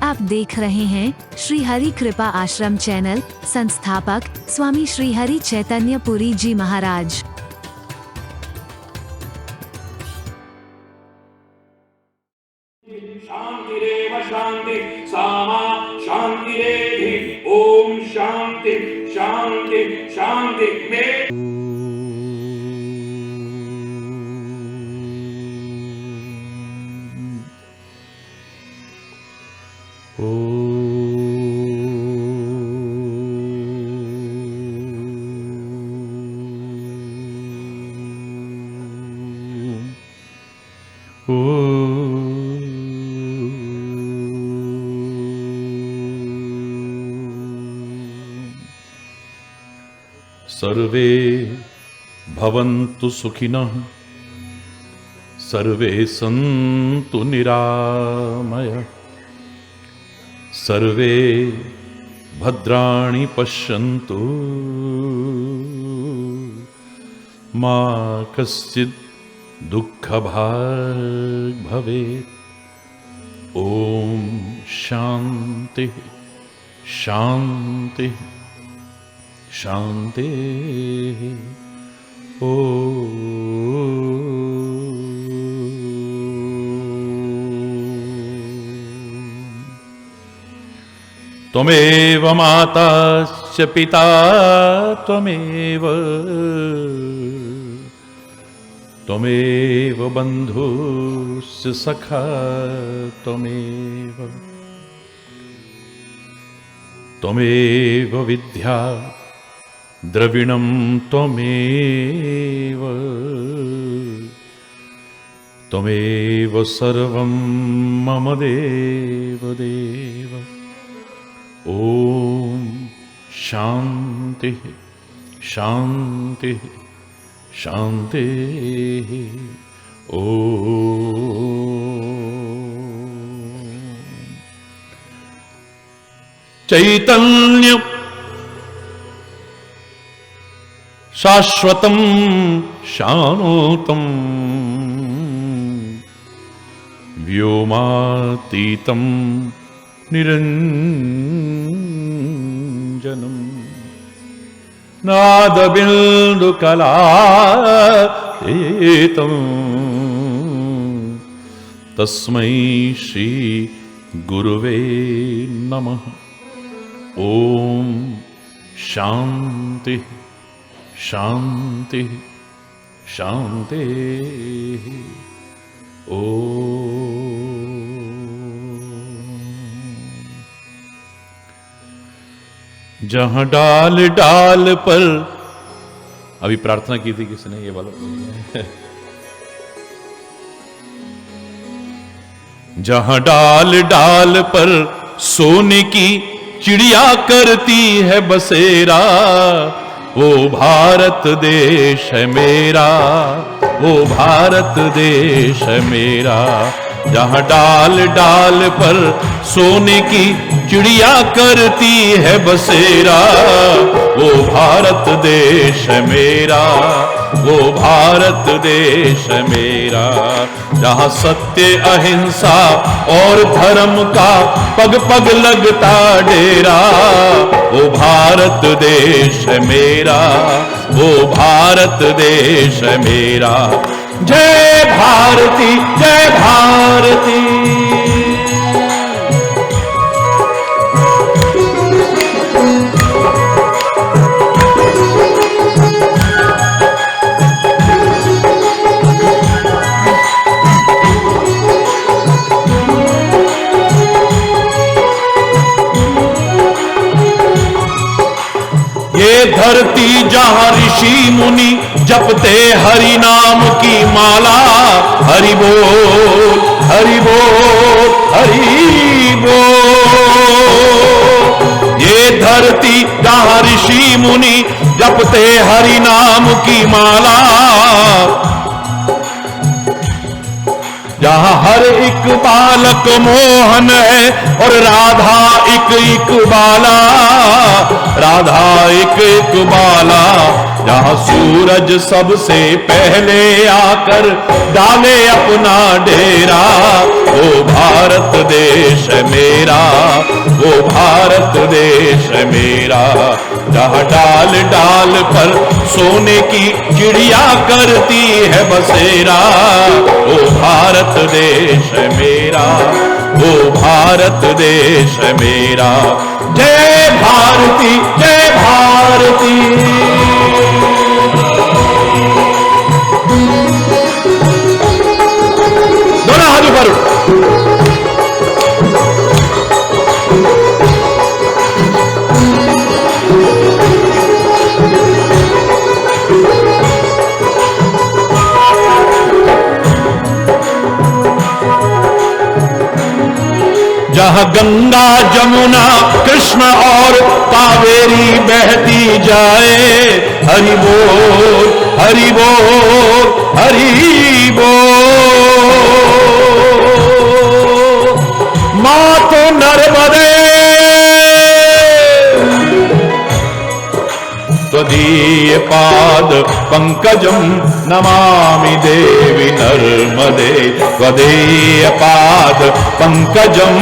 आप देख रहे हैं श्री हरि कृपा आश्रम चैनल। संस्थापक स्वामी श्री हरि चैतन्य पुरी जी महाराज। शांतिरेव शांति सामा शांतिरेधि। ओम शांति शांति शांति में सर्वे भवन्तु सुखिनः, सर्वे सन्तु निरामयः, सर्वे भद्राणि पश्यन्तु, मा कश्चित् दुःखभाग् भवेत्। ओम शांति शांति शांति। त्वमेव माता च पिता त्वमेव, त्वमेव बन्धुश्च सखा त्वमेव, त्वमेव विद्या द्रविणं त्वमेव, त्वमेव सर्वं मम देव देव। ओम शांति शांति शांति। चैतन्य शाश्वतं शानोतं व्योमातीतं निरञ्जनं नादबिन्दुकलातीतं तस्मै श्री गुरुवे नमः। ओम शांति शांति शांति। जहाँ डाल डाल पर, अभी प्रार्थना की थी किसने, ये वाला जहाँ डाल डाल पर सोने की चिड़िया करती है बसेरा, वो भारत देश है मेरा, वो भारत देश है मेरा। जहाँ डाल डाल पर सोने की चिड़िया करती है बसेरा, वो भारत देश है मेरा, वो भारत देश है मेरा। जहाँ सत्य अहिंसा और धर्म का पग पग लगता डेरा, वो भारत देश है मेरा, वो भारत देश है मेरा। जय भारती जय भारती। ये धरती जहाँ ऋषि मुनि जपते हरि नाम की माला, हरि बोल हरि बोल हरि बोल। ये धरती जहाँ ऋषि मुनि जपते हरि नाम की माला, जहाँ हर एक बालक मोहन है और राधा एक एक बाला, राधा एक एक बाला। जहाँ सूरज सबसे पहले आकर डाले अपना डेरा, वो भारत देश है मेरा, वो भारत देश है मेरा। जहाँ डाल डाल पर सोने की चिड़िया करती है बसेरा, वो भारत देश है मेरा, वो भारत देश है मेरा। जय भारती, जय भारती। दोनों हाथ ऊपर। जहाँ गंगा जमुना कृष्ण और कावेरी बहती जाए, हरि बोल हरि बोल हरि बोल। मातो नर्मदे त्वदीय पाद पंकजं नमामि देवी नर्मदे, त्वदीय पाद पंकजं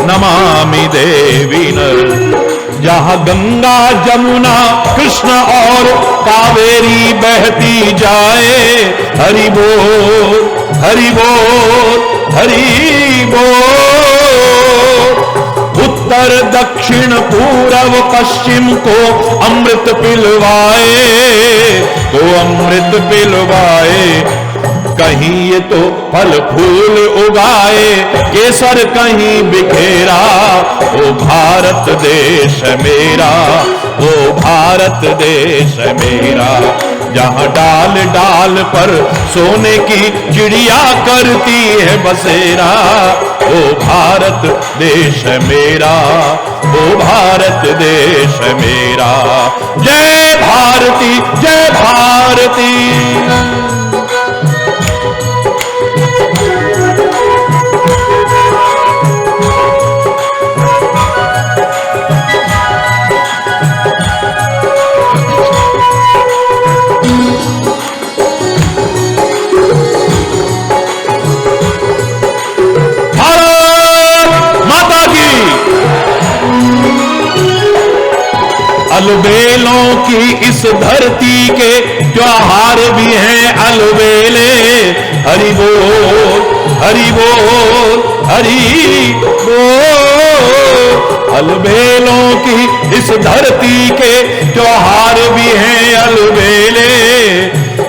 नमामि देवी नर्मदे। जहाँ गंगा जमुना कृष्ण और कावेरी बहती जाए, हरि बोल हरि बोल हरि बोल। उत्तर दक्षिण पूरब पश्चिम को अमृत पिलवाए, तो अमृत पिलवाए। कहीं ये तो फल फूल उगाए, केसर कहीं बिखेरा, ओ भारत देश है मेरा, ओ भारत देश है मेरा। जहाँ डाल डाल पर सोने की चिड़िया करती है बसेरा, ओ भारत देश है मेरा, ओ भारत देश है मेरा। जय भारती, जय भारती। अलबेलों की इस धरती के त्योहार भी हैं अलबेले, हरि बोल हरि बोल हरि बोल। अलबेलों की इस धरती के त्योहार भी हैं अलबेले।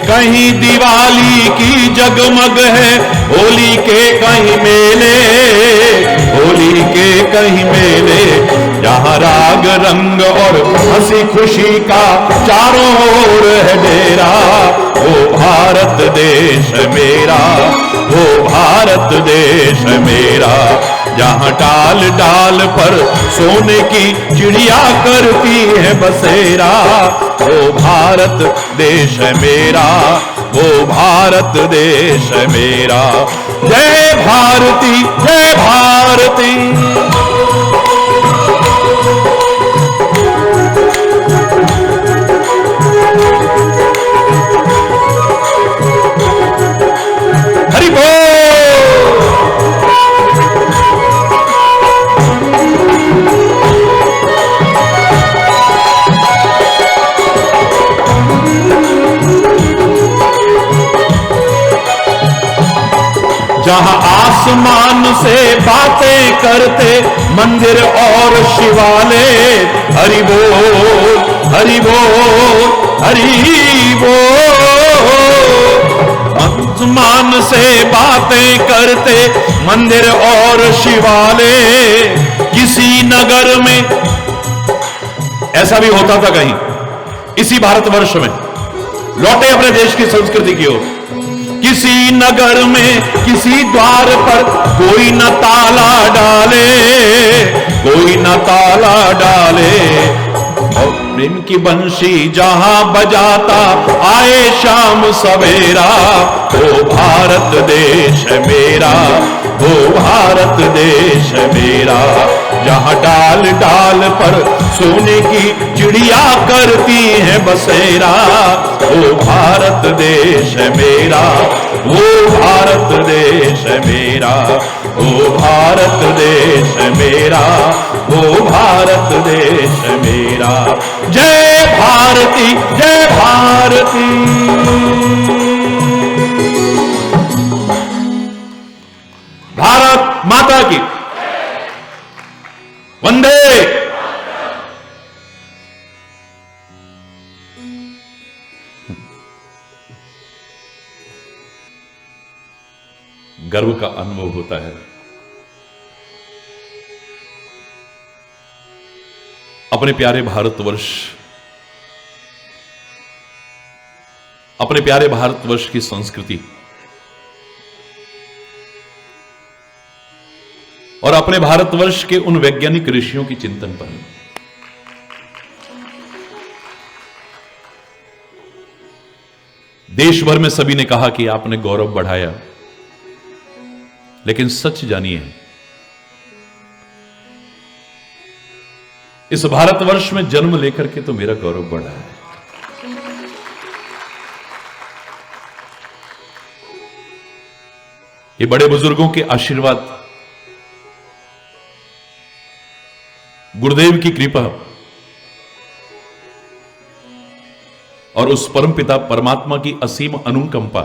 कहीं दिवाली की जगमग है, होली के कहीं मेले, होली के कहीं मेले। जहाँ राग रंग और हंसी खुशी का चारों ओर है डेरा, वो भारत देश मेरा, वो भारत देश मेरा। जहाँ डाल डाल पर सोने की चिड़िया करती है बसेरा, वो भारत देश मेरा, वो भारत देश मेरा। जय भारती, जय भारती। हरि बोल। जहाँ आसमान से बातें करते मंदिर और शिवालय, हरि बोल हरि बोल हरि बोल। आसमान से बातें करते मंदिर और शिवालय। किसी नगर में ऐसा भी होता था कहीं इसी भारतवर्ष में, लौटे अपने देश की संस्कृति की ओर। किसी नगर में किसी द्वार पर कोई न ताला डाले, कोई न ताला डाले। और प्रेम की बंशी जहां बजाता आए शाम सवेरा, वो भारत देश है मेरा, वो भारत देश है मेरा। जहां डाल डाल पर सोने की चिड़िया करती है बसेरा, वो भारत देश है मेरा, वो भारत देश मेरा, वो भारत देश मेरा, वो भारत देश मेरा। जय भारती, जय भारती। भारत माता की वंदे। गर्व का अनुभव होता है अपने प्यारे भारतवर्ष, अपने प्यारे भारतवर्ष की संस्कृति और अपने भारतवर्ष के उन वैज्ञानिक ऋषियों की चिंतन पर। देश भर में सभी ने कहा कि आपने गौरव बढ़ाया, लेकिन सच जानिए इस भारतवर्ष में जन्म लेकर के तो मेरा गौरव बढ़ा है। ये बड़े बुजुर्गों के आशीर्वाद, गुरुदेव की कृपा और उस परमपिता परमात्मा की असीम अनुकंपा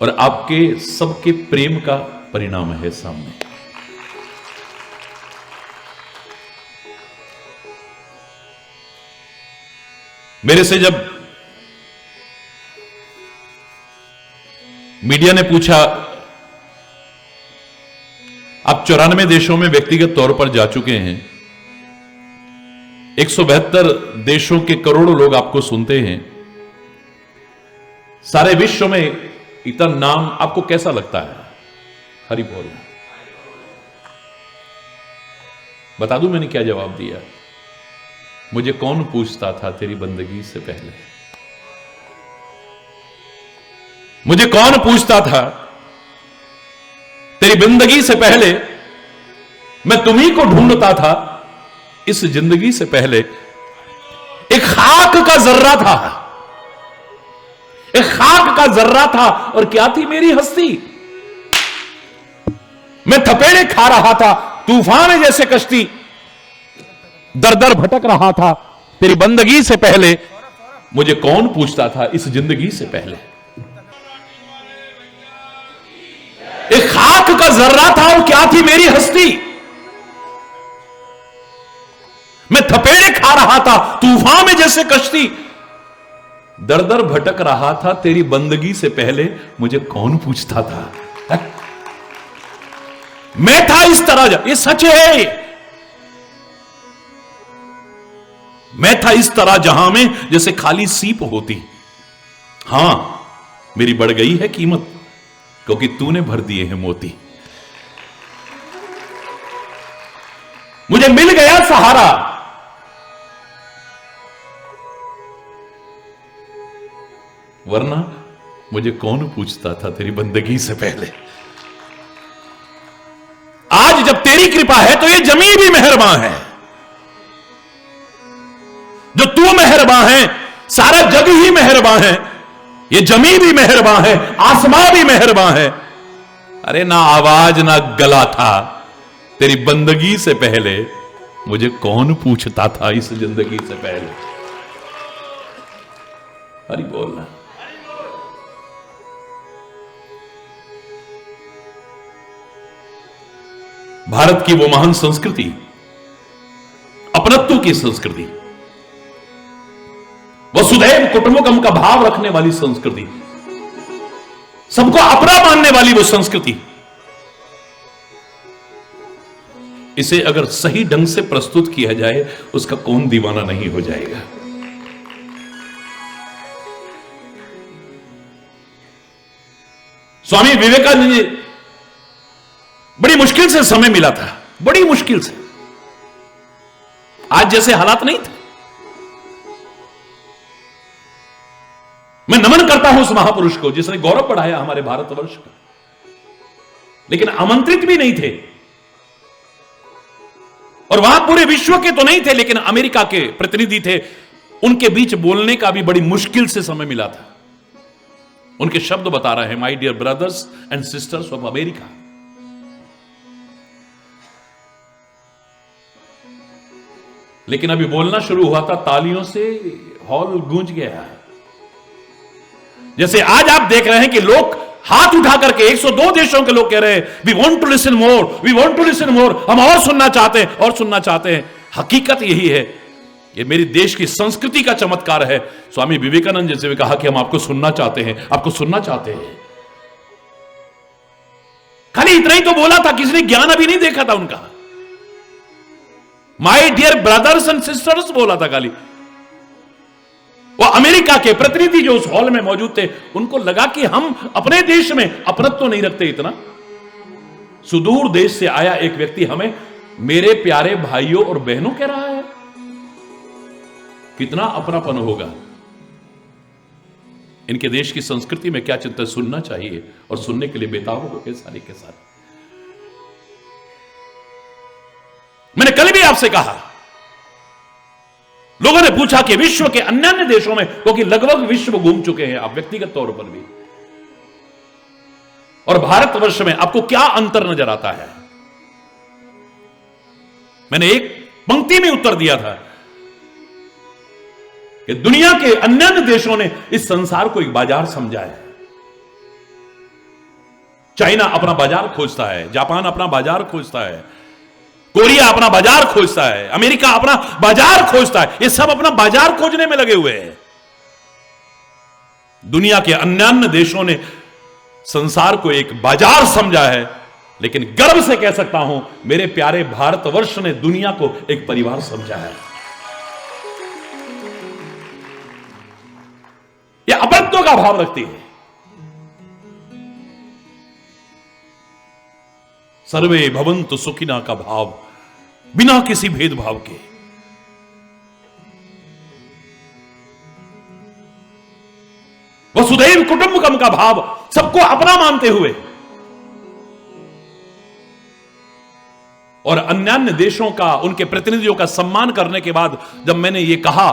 और आपके सबके प्रेम का परिणाम है सामने। मेरे से जब मीडिया ने पूछा आप 94 देशों में व्यक्तिगत तौर पर जा चुके हैं, 172 देशों के करोड़ों लोग आपको सुनते हैं, सारे विश्व में इतना नाम आपको कैसा लगता है? हरि बोल। बता दूं मैंने क्या जवाब दिया? मुझे कौन पूछता था तेरी बंदगी से पहले? मुझे कौन पूछता था तेरी जिंदगी से पहले? मैं तुम्ही को ढूंढता था इस जिंदगी से पहले। एक खाक का जर्रा था, एक खाक का जर्रा था, और क्या थी मेरी हस्ती? मैं थपेड़े खा रहा था तूफान जैसे कश्ती, दर दर भटक रहा था तेरी बंदगी से पहले। मुझे कौन पूछता था इस जिंदगी से पहले? एक खाक का जर्रा था और क्या थी मेरी हस्ती? मैं थपेड़े खा रहा था तूफान में जैसे कश्ती, दर दर भटक रहा था तेरी बंदगी से पहले। मुझे कौन पूछता था? मैं था इस तरह, ये सच है, मैं था इस तरह जहां में जैसे खाली सीप होती। हां, मेरी बढ़ गई है कीमत क्योंकि तूने भर दिए हैं मोती। मुझे मिल गया सहारा, वरना मुझे कौन पूछता था तेरी बंदगी से पहले। आज जब तेरी कृपा है तो ये जमीन भी मेहरबान है, जो तू मेहरबान है सारा जग ही मेहरबान है। ये जमीन भी मेहरबान है, आसमां भी मेहरबान है। अरे ना आवाज ना गला था तेरी बंदगी से पहले। मुझे कौन पूछता था इस जिंदगी से पहले? हरि बोलना। भारत की वो महान संस्कृति, अपनत्व की संस्कृति, वसुधैव कुटुंबकम का भाव रखने वाली संस्कृति, सबको अपना मानने वाली वो संस्कृति, इसे अगर सही ढंग से प्रस्तुत किया जाए उसका कौन दीवाना नहीं हो जाएगा। स्वामी विवेकानंद जी, बड़ी मुश्किल से समय मिला था, बड़ी मुश्किल से, आज जैसे हालात नहीं थे। मैं नमन करता हूं उस महापुरुष को जिसने गौरव बढ़ाया हमारे भारतवर्ष का, लेकिन आमंत्रित भी नहीं थे, और वहां पूरे विश्व के तो नहीं थे लेकिन अमेरिका के प्रतिनिधि थे, उनके बीच बोलने का भी बड़ी मुश्किल से समय मिला था। उनके शब्द बता रहे हैं, my dear brothers and sisters of America. लेकिन अभी बोलना शुरू हुआ था, तालियों से हॉल गूंज गया। जैसे आज आप देख रहे हैं कि लोग हाथ उठा करके 102 देशों के लोग कह रहे हैं, we want to listen more, we want to listen more, हम और सुनना चाहते हैं, और सुनना चाहते हैं। हकीकत यही है, ये मेरी देश की संस्कृति का चमत्कार है। स्वामी विवेकानंद जैसे भी कहा कि हम आपको सुनना चाहते हैं, आपको सुनना चाहते हैं। खाली इतना ही तो बोला था, किसी ने ज्ञान अभी नहीं देखा था उनका। My dear brothers and sisters बोला था खाली। वो अमेरिका के प्रतिनिधि जो उस हॉल में मौजूद थे, उनको लगा कि हम अपने देश में अपनत्व तो नहीं रखते इतना। सुदूर देश से आया एक व्यक्ति हमें मेरे प्यारे भाइयों और बहनों कह रहा है, कितना अपनापन होगा। इनके देश की संस्कृति में क्या चिंता, सुनना चाहिए और सुनने के लिए बेताब हो गए सारे के सारे। मैंने कल भी आपसे कहा, लोगों ने पूछा कि विश्व के अन्य अन्य देशों में, क्योंकि लगभग विश्व घूम चुके हैं आप व्यक्तिगत तौर पर भी, और भारतवर्ष में आपको क्या अंतर नजर आता है। मैंने एक पंक्ति में उत्तर दिया था कि दुनिया के अन्य अन्य देशों ने इस संसार को एक बाजार समझा है। चाइना अपना बाजार खोजता है, जापान अपना बाजार खोजता है, कोरिया अपना बाजार खोजता है, अमेरिका अपना बाजार खोजता है। ये सब अपना बाजार खोजने में लगे हुए हैं। दुनिया के अन्य अन्य देशों ने संसार को एक बाजार समझा है, लेकिन गर्व से कह सकता हूं, मेरे प्यारे भारतवर्ष ने दुनिया को एक परिवार समझा है। यह अपनत्व का भाव रखती है। सर्वे भवन्तु सुखिना का भाव, बिना किसी भेदभाव के। वसुधैव कुटुंबकम का भाव, सबको अपना मानते हुए। और अन्य देशों का, उनके प्रतिनिधियों का सम्मान करने के बाद जब मैंने ये कहा,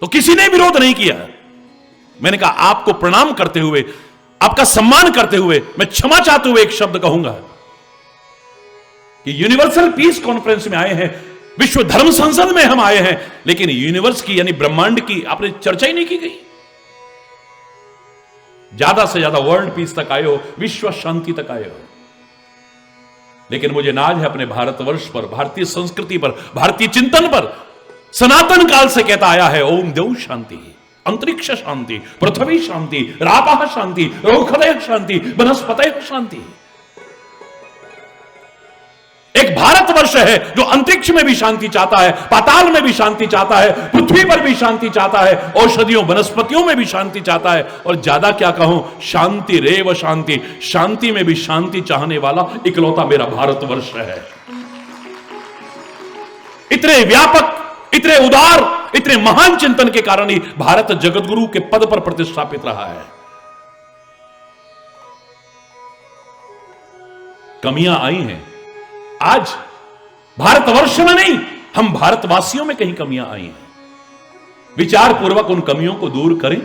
तो किसी ने विरोध नहीं किया। मैंने कहा आपको प्रणाम करते हुए, आपका सम्मान करते हुए, मैं क्षमा चाहते हुए एक शब्द कहूंगा कि यूनिवर्सल पीस कॉन्फ्रेंस में आए हैं, विश्व धर्म संसद में हम आए हैं, लेकिन यूनिवर्स की यानी ब्रह्मांड की आपने चर्चा ही नहीं की गई। ज्यादा से ज्यादा वर्ल्ड पीस तक आए हो, विश्व शांति तक आए हो। लेकिन मुझे नाज है अपने भारतवर्ष पर, भारतीय संस्कृति पर, भारतीय चिंतन पर। सनातन काल से कहता आया है, ओम देव शांति, अंतरिक्ष शांति, पृथ्वी शांति, रापः शांति, रोखदय शांति, वनस्पतय शांति। एक भारतवर्ष है जो अंतरिक्ष में भी शांति चाहता है, पाताल में भी शांति चाहता है, पृथ्वी पर भी शांति चाहता है, औषधियों वनस्पतियों में भी शांति चाहता है। और ज्यादा क्या कहूं, शांति रेव शांति, शांति में भी शांति चाहने वाला इकलौता मेरा भारतवर्ष है। इतने व्यापक, इतने उदार, इतने महान चिंतन के कारण ही भारत जगतगुरु के पद पर प्रतिष्ठापित रहा है। कमियां आई हैं आज भारतवर्ष में नहीं, हम भारतवासियों में कहीं कमियां आई हैं। विचार पूर्वक उन कमियों को दूर करें।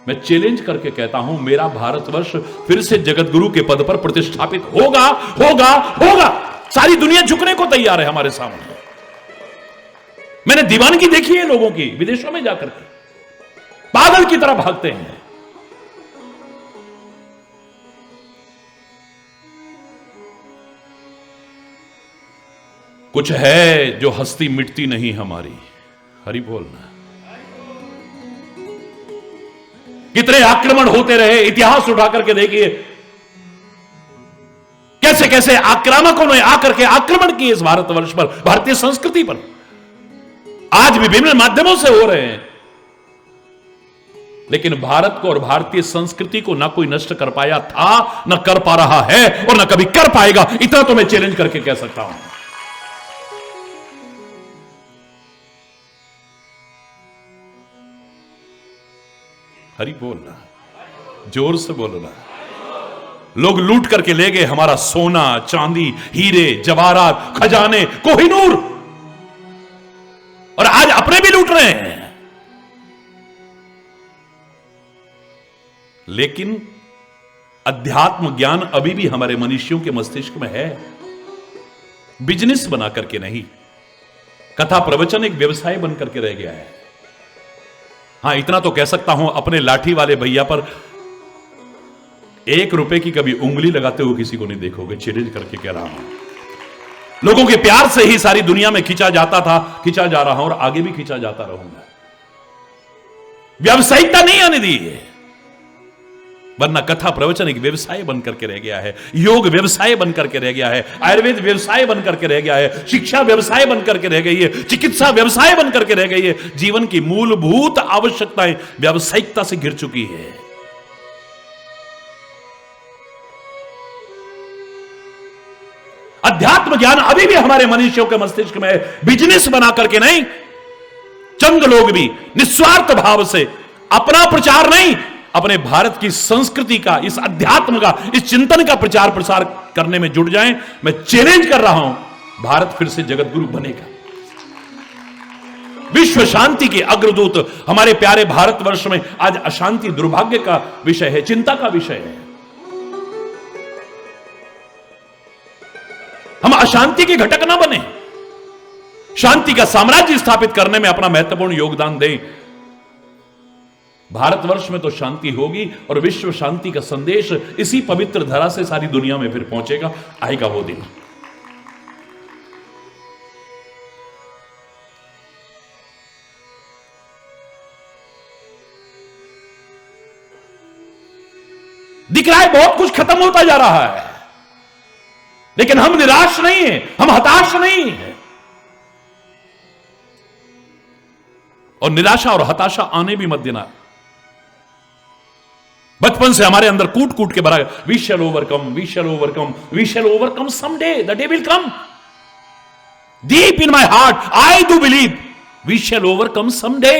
मैं चैलेंज करके कहता हूं, मेरा भारतवर्ष फिर से जगतगुरु के पद पर प्रतिष्ठापित होगा, होगा, होगा। सारी दुनिया झुकने को तैयार है हमारे सामने। मैंने दीवानगी देखी है लोगों की विदेशों में जाकर के, पागल की तरह भागते हैं। कुछ है जो हस्ती मिटती नहीं हमारी, हरि बोलना। कितने आक्रमण होते रहे, इतिहास उठा करके देखिए, कैसे कैसे आक्रामकों ने आकर के आक्रमण किए इस भारतवर्ष पर, भारतीय संस्कृति पर। आज विभिन्न माध्यमों से हो रहे हैं, लेकिन भारत को और भारतीय संस्कृति को ना कोई नष्ट कर पाया था, ना कर पा रहा है और ना कभी कर पाएगा। इतना तो मैं चैलेंज करके कह सकता हूं। हरि बोलना, जोर से बोलना। लोग लूट करके ले गए हमारा सोना, चांदी, हीरे, जवाहरात, खजाने, कोहिनूर, और आज अपने भी लूट रहे हैं। लेकिन अध्यात्म ज्ञान अभी भी हमारे मनुष्यों के मस्तिष्क में है, बिजनेस बना करके नहीं। कथा प्रवचन एक व्यवसाय बन करके रह गया है। हां, इतना तो कह सकता हूं, अपने लाठी वाले भैया पर 1 रुपए की कभी उंगली लगाते हुए किसी को नहीं देखोगे। चैलेंज करके कह रहा हूं, लोगों के प्यार से ही सारी दुनिया में खींचा जाता था, खींचा जा रहा हूं और आगे भी खींचा जाता रहूंगा। व्यावसायिकता नहीं आने दी है, वरना कथा प्रवचन एक व्यवसाय बन करके रह गया है, योग व्यवसाय बन करके रह गया है, आयुर्वेद व्यवसाय बन करके रह गया है, शिक्षा व्यवसाय बन करके रह गई है, चिकित्सा व्यवसाय बन करके रह गई है। जीवन की मूलभूत आवश्यकताएं व्यावसायिकता से घिर चुकी है। अध्यात्म ज्ञान अभी भी हमारे मनुष्यों के मस्तिष्क में है, बिजनेस बना करके नहीं। चंद लोग भी निस्वार्थ भाव से अपना प्रचार नहीं, अपने भारत की संस्कृति का, इस अध्यात्म का, इस चिंतन का प्रचार प्रसार करने में जुट जाएं। मैं चैलेंज कर रहा हूं, भारत फिर से जगत गुरु बनेगा। विश्व शांति के अग्रदूत हमारे प्यारे भारतवर्ष में आज अशांति दुर्भाग्य का विषय है, चिंता का विषय है। हम अशांति के घटक ना बने, शांति का साम्राज्य स्थापित करने में अपना महत्वपूर्ण योगदान दें। भारतवर्ष में तो शांति होगी और विश्व शांति का संदेश इसी पवित्र धरा से सारी दुनिया में फिर पहुंचेगा। आएगा वो दिन। दिख रहा है बहुत कुछ खत्म होता जा रहा है, लेकिन हम निराश नहीं हैं, हम हताश नहीं हैं। और निराशा और हताशा आने भी मत देना। बचपन से हमारे अंदर कूट कूट के भरा, we shall overcome, we shall overcome, we shall overcome someday, the day will come. Deep in my heart I do believe we shall overcome someday.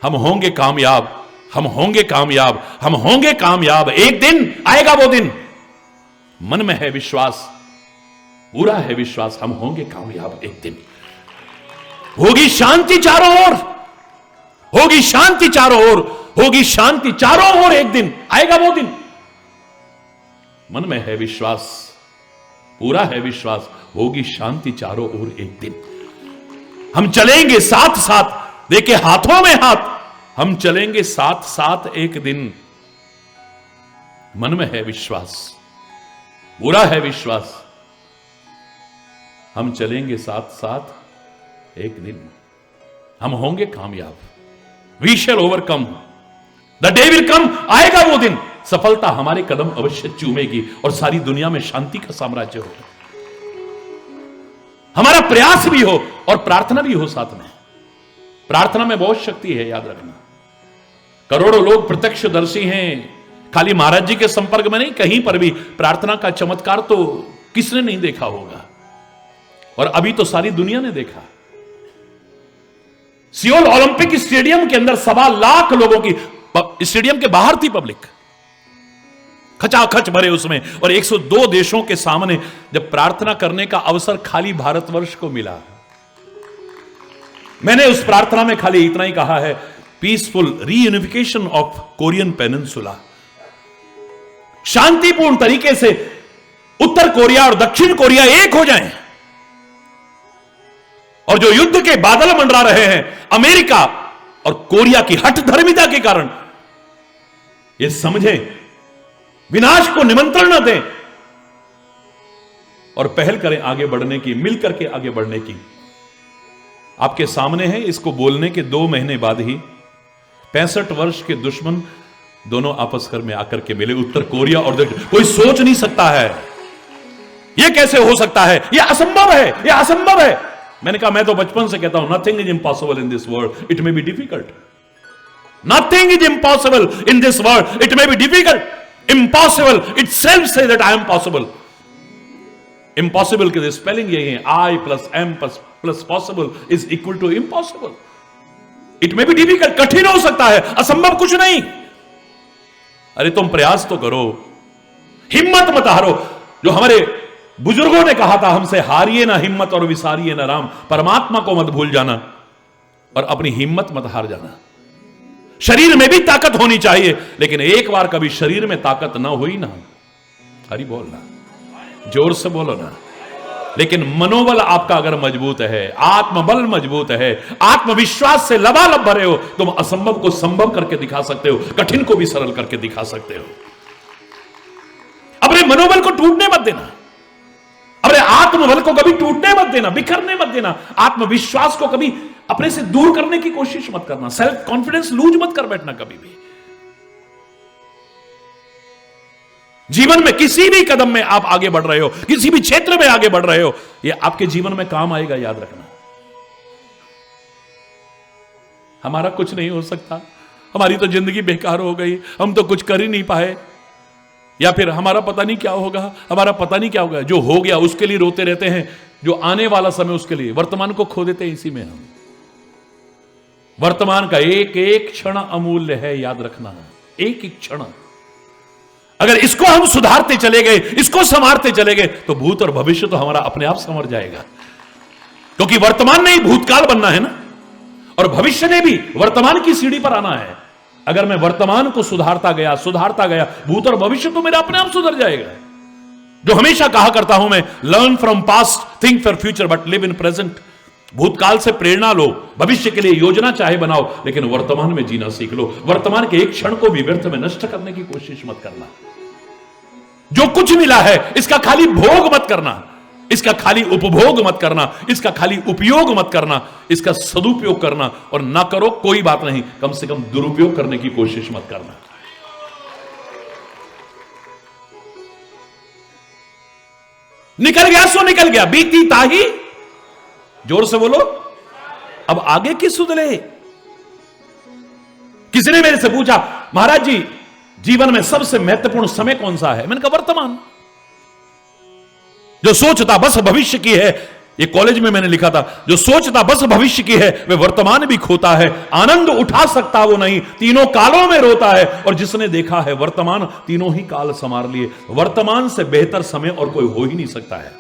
हम होंगे कामयाब, हम होंगे कामयाब, हम होंगे कामयाब। एक दिन आएगा वो दिन। मन में है विश्वास, पूरा है विश्वास, हम होंगे कामयाब एक दिन। होगी शांति चारों ओर, होगी शांति चारों ओर, होगी शांति चारों ओर। एक दिन आएगा वो दिन। मन में है विश्वास, पूरा है विश्वास, होगी शांति चारों ओर एक दिन। हम चलेंगे साथ साथ, देखे हाथों में हाथ, हम चलेंगे साथ साथ एक दिन। मन में है विश्वास, पूरा है विश्वास, हम चलेंगे साथ साथ एक दिन। हम होंगे कामयाब। We shall overcome, the day will come. आएगा वो दिन, सफलता हमारे कदम अवश्य चूमेगी और सारी दुनिया में शांति का साम्राज्य होगा। हमारा प्रयास भी हो और प्रार्थना भी हो साथ में। प्रार्थना में बहुत शक्ति है, याद रखना। करोड़ों लोग प्रत्यक्षदर्शी हैं, खाली महाराज जी के संपर्क में नहीं, कहीं पर भी प्रार्थना का चमत्कार तो किसने नहीं देखा होगा। और अभी तो सारी दुनिया ने देखा। सियोल ओलंपिक स्टेडियम के अंदर 1.25 लाख लोगों की, स्टेडियम के बाहर थी पब्लिक, खचाखच भरे उसमें। और 102 देशों के सामने जब प्रार्थना करने का अवसर खाली भारतवर्ष को मिला, मैंने उस प्रार्थना में खाली इतना ही कहा है, peaceful reunification of Korean peninsula. शांतिपूर्ण तरीके से उत्तर कोरिया और दक्षिण कोरिया एक हो जाएं। और जो युद्ध के बादल मंडरा रहे हैं अमेरिका और कोरिया की हठधर्मिता के कारण, ये समझें, विनाश को निमंत्रण न दें और पहल करें आगे बढ़ने की, मिलकर के आगे बढ़ने की। आपके सामने है, इसको बोलने के 2 महीने बाद ही 65 वर्ष के दुश्मन दोनों आपस में आकर के मिले, उत्तर कोरिया और दक्षिण। कोई सोच नहीं सकता है यह कैसे हो सकता है, यह असंभव है, यह असंभव है। मैंने कहा, मैं तो बचपन से कहता हूं, nothing is impossible in this world, it may be difficult. Nothing is impossible in this world, it may be difficult. Impossible itself says that I am possible. Impossible के स्पेलिंग यही है, I plus M plus possible is equal to impossible. It may be difficult, कठिन हो सकता है, असंभव कुछ नहीं। अरे तुम प्रयास तो करो, हिम्मत मत हारो। जो हमारे बुजुर्गों ने कहा था हमसे, हारिए ना हिम्मत और विसारिए ना राम। परमात्मा को मत भूल जाना और अपनी हिम्मत मत हार जाना। शरीर में भी ताकत होनी चाहिए, लेकिन एक बार कभी शरीर में ताकत ना हुई ना, हरी बोलना, जोर से बोलो ना, लेकिन मनोबल आपका अगर मजबूत है, आत्मबल मजबूत है, आत्मविश्वास से लबालब भरे हो, तुम असंभव को संभव करके दिखा सकते हो, कठिन को भी सरल करके दिखा सकते हो। अपने मनोबल को टूटने मत देना, अपने आत्मबल को कभी टूटने मत देना, बिखरने मत देना, आत्मविश्वास को कभी अपने से दूर करने की कोशिश मत करना, सेल्फ कॉन्फिडेंस लूज मत कर बैठना कभी भी। जीवन में किसी भी कदम में आप आगे बढ़ रहे हो, किसी भी क्षेत्र में आगे बढ़ रहे हो, यह आपके जीवन में काम आएगा, याद रखना। हमारा कुछ नहीं हो सकता, हमारी तो जिंदगी बेकार हो गई, हम तो कुछ कर ही नहीं पाए, या फिर हमारा पता नहीं क्या होगा, हमारा पता नहीं क्या होगा। जो हो गया उसके लिए रोते रहते हैं, जो आने वाला समय उसके लिए, वर्तमान को खो देते हैं इसी में हम। वर्तमान का एक एक क्षण अमूल्य है, याद रखना, एक एक क्षण। अगर इसको हम सुधारते चले गए, इसको संवारते चले गए, तो भूत और भविष्य तो हमारा अपने आप संवर जाएगा, क्योंकि वर्तमान ने ही भूतकाल बनना है ना, और भविष्य ने भी वर्तमान की सीढ़ी पर आना है। अगर मैं वर्तमान को सुधारता गया, भूत और भविष्य तो मेरा अपने आप सुधर जाएगा। जो हमेशा कहा करता हूं मैं, learn from past, think for future, but live in present. भूतकाल से प्रेरणा लो, भविष्य के लिए योजना चाहे बनाओ, लेकिन वर्तमान में जीना सीख लो। वर्तमान के एक क्षण को भी व्यर्थ में नष्ट करने की कोशिश मत करना। जो कुछ मिला है इसका खाली भोग मत करना, इसका खाली उपभोग मत करना, इसका खाली उपयोग मत करना, इसका सदुपयोग करना। और ना करो कोई बात नहीं, कम से कम दुरुपयोग करने की कोशिश मत करना। निकल गया सो निकल गया, बीती ताही, जोर से बोलो, अब आगे की सुधले। किसी ने मेरे से पूछा, महाराज जी जीवन में सबसे महत्वपूर्ण समय कौन सा है? मैंने कहा वर्तमान। जो सोचता बस भविष्य की है, ये कॉलेज में मैंने लिखा था, जो सोचता बस भविष्य की है वे वर्तमान भी खोता है, आनंद उठा सकता वो नहीं, तीनों कालों में रोता है। और जिसने देखा है वर्तमान, तीनों ही काल संवार लिए। वर्तमान से बेहतर समय और कोई हो ही नहीं सकता है।